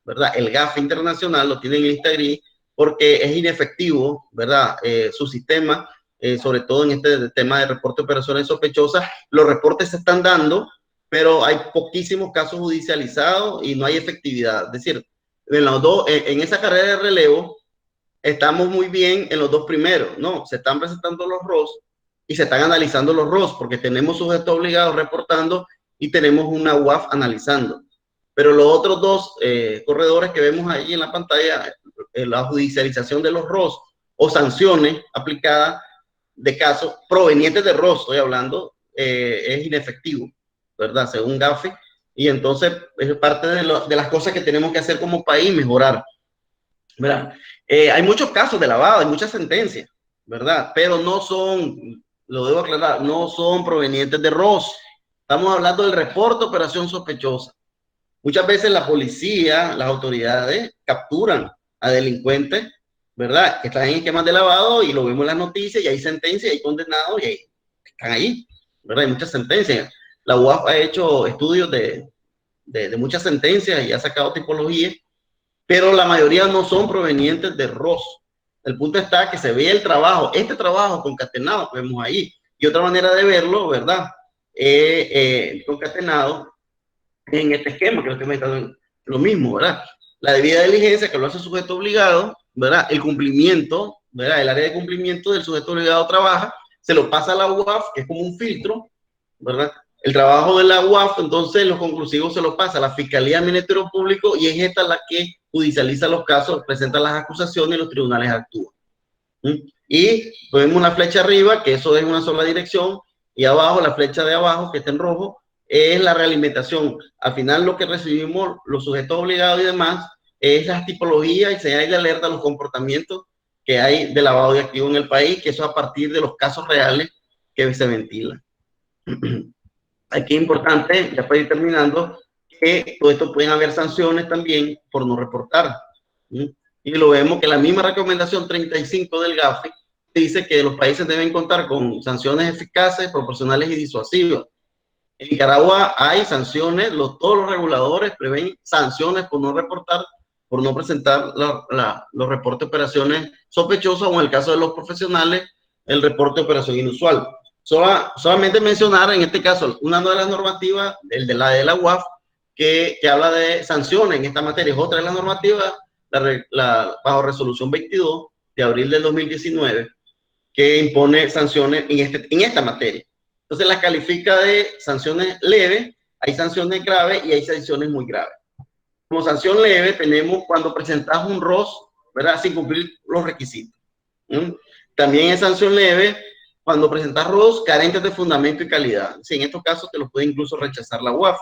[SPEAKER 1] ¿verdad? El GAFI internacional lo tiene en lista gris porque es inefectivo, ¿verdad? Su sistema, sobre todo en este tema de reporte de operaciones sospechosas, los reportes se están dando, pero hay poquísimos casos judicializados y no hay efectividad. Es decir, en, los dos, en esa carrera de relevo estamos muy bien en los dos primeros, ¿no? Se están presentando los ROS y se están analizando los ROS porque tenemos sujetos obligados reportando y tenemos una UAF analizando. Pero los otros dos corredores que vemos ahí en la pantalla, la judicialización de los ROS o sanciones aplicadas de casos provenientes de ROS, estoy hablando, es inefectivo, ¿verdad? Según GAFI. Y entonces es parte de las cosas que tenemos que hacer como país, mejorar, ¿verdad? Hay muchos casos de lavado, hay muchas sentencias, ¿verdad? Pero no son, lo debo aclarar, no son provenientes de ROS. Estamos hablando del reporte de operación sospechosa. Muchas veces la policía, las autoridades capturan a delincuentes, ¿verdad? Que están en esquemas de lavado y lo vemos en las noticias y hay sentencias, hay condenados y están ahí, ¿verdad? Hay muchas sentencias. La UAF ha hecho estudios de muchas sentencias y ha sacado tipologías, pero la mayoría no son provenientes de ROS. El punto está que se ve el trabajo, este trabajo concatenado que vemos ahí. Y otra manera de verlo, ¿verdad? Concatenado en este esquema que lo estoy metiendo lo mismo, ¿verdad? La debida diligencia que lo hace el sujeto obligado, ¿verdad? El cumplimiento, ¿verdad? El área de cumplimiento del sujeto obligado trabaja, se lo pasa a la UAF, que es como un filtro, ¿verdad? El trabajo de la UAF, entonces los conclusivos se lo pasa a la Fiscalía del Ministerio Público y es esta la que judicializa los casos, presenta las acusaciones y los tribunales actúan. Y vemos una flecha arriba, que eso es una sola dirección, y abajo, la flecha de abajo, que está en rojo, es la realimentación. Al final lo que recibimos, los sujetos obligados y demás, es las tipologías y señales de alerta, los comportamientos que hay de lavado de activos en el país, que eso a partir de los casos reales que se ventilan. Aquí es importante, ya para ir terminando, que todo esto pueden haber sanciones también por no reportar. Y lo vemos que la misma recomendación 35 del GAFI dice que los países deben contar con sanciones eficaces, proporcionales y disuasivas. En Nicaragua hay sanciones, todos los reguladores prevén sanciones por no reportar, por no presentar los reportes de operaciones sospechosas o en el caso de los profesionales, el reporte de operación inusual. Solamente mencionar en este caso una de las normativas, el de la UAF, que habla de sanciones en esta materia. Es otra de las normativas, bajo resolución 22 de abril del 2019, que impone sanciones en esta materia. Entonces las califica de sanciones leves, hay sanciones graves y hay sanciones muy graves. Como sanción leve tenemos cuando presentas un ROS, ¿verdad? Sin cumplir los requisitos. También es sanción leve cuando presentas ROS carentes de fundamento y calidad. Sí, en estos casos te los puede incluso rechazar la UAF.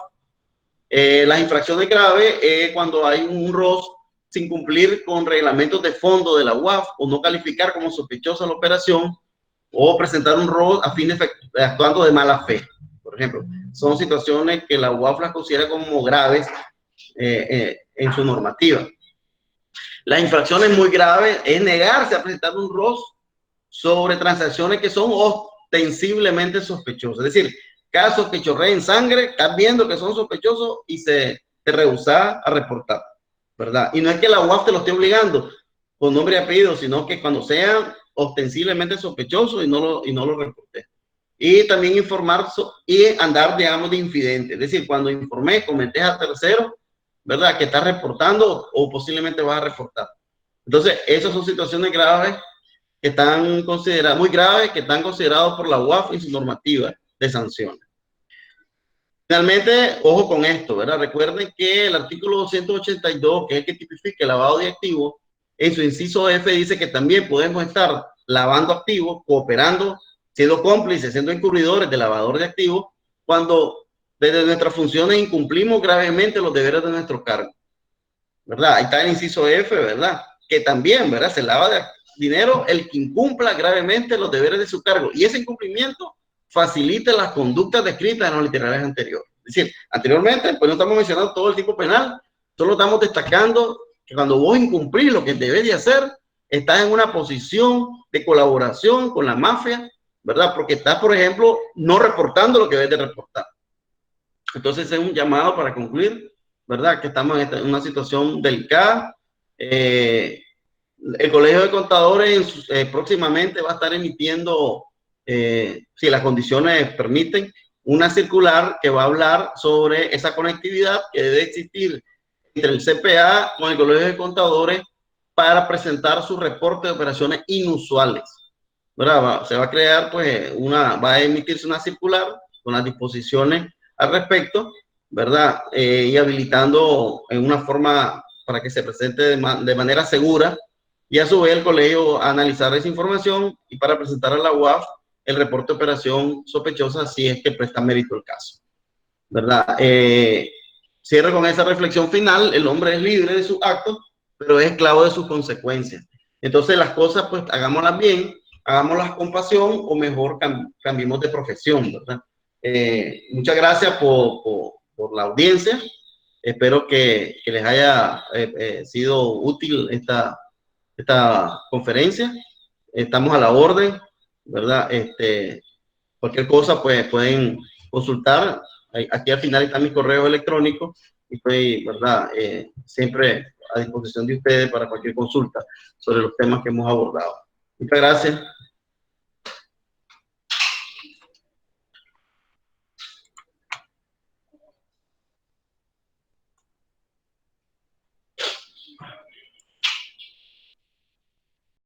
[SPEAKER 1] Las infracciones graves es cuando hay un ROS sin cumplir con reglamentos de fondo de la UAF o no calificar como sospechosa la operación o presentar un ROS a fines actuando de mala fe. Por ejemplo, son situaciones que la UAF las considera como graves en su normativa. Las infracciones muy graves es negarse a presentar un ROS sobre transacciones que son ostensiblemente sospechosas. Es decir, casos que chorreen sangre, estás viendo que son sospechosos y te rehusas a reportar, ¿verdad? Y no es que la UAF te lo esté obligando con nombre y apellido, sino que cuando sean ostensiblemente sospechosos y no lo reporté. Y también informar y andar, digamos, de infidente. Es decir, cuando informé, comenté a terceros, ¿verdad? Que estás reportando o posiblemente vas a reportar. Entonces, esas son situaciones graves que están consideradas, muy graves, que están considerados por la UAF y su normativa de sanciones. Finalmente, ojo con esto, ¿verdad? Recuerden que el artículo 282, que es el que tipifica el lavado de activos, en su inciso F dice que también podemos estar lavando activos, cooperando, siendo cómplices, siendo incurridores de lavador de activos, cuando desde nuestras funciones incumplimos gravemente los deberes de nuestro cargo. ¿verdad? Ahí está el inciso F, ¿verdad? Que también, ¿verdad? Se lava de dinero el que incumpla gravemente los deberes de su cargo. Y ese incumplimiento facilita las conductas descritas en los literales anteriores. Es decir, anteriormente, pues no estamos mencionando todo el tipo penal, solo estamos destacando que cuando vos incumplís lo que debes de hacer, estás en una posición de colaboración con la mafia, ¿verdad? Porque estás, por ejemplo, no reportando lo que debes de reportar. Entonces es un llamado para concluir, ¿verdad? Que estamos en una situación delicada. El Colegio de Contadores próximamente va a estar emitiendo, si las condiciones permiten, una circular que va a hablar sobre esa conectividad que debe existir entre el CPA con el Colegio de Contadores para presentar su reporte de operaciones inusuales, ¿verdad? Se va a crear, pues, va a emitirse una circular con las disposiciones al respecto, ¿verdad? Y habilitando en una forma para que se presente de manera segura y a su vez el colegio a analizar esa información y para presentar a la UAF el reporte de operación sospechosa si es que presta mérito el caso, ¿verdad? Cierro con esa reflexión final. El hombre es libre de sus actos, pero es esclavo de sus consecuencias. Entonces las cosas, pues, hagámoslas bien, hagámoslas con pasión o mejor cambiemos de profesión, ¿verdad? Muchas gracias por la audiencia. Espero que les haya sido útil esta conferencia. Estamos a la orden, ¿verdad? Cualquier cosa, pues pueden consultar. Aquí al final está mi correo electrónico y estoy, ¿verdad? Siempre a disposición de ustedes para cualquier consulta sobre los temas que hemos abordado. Muchas gracias.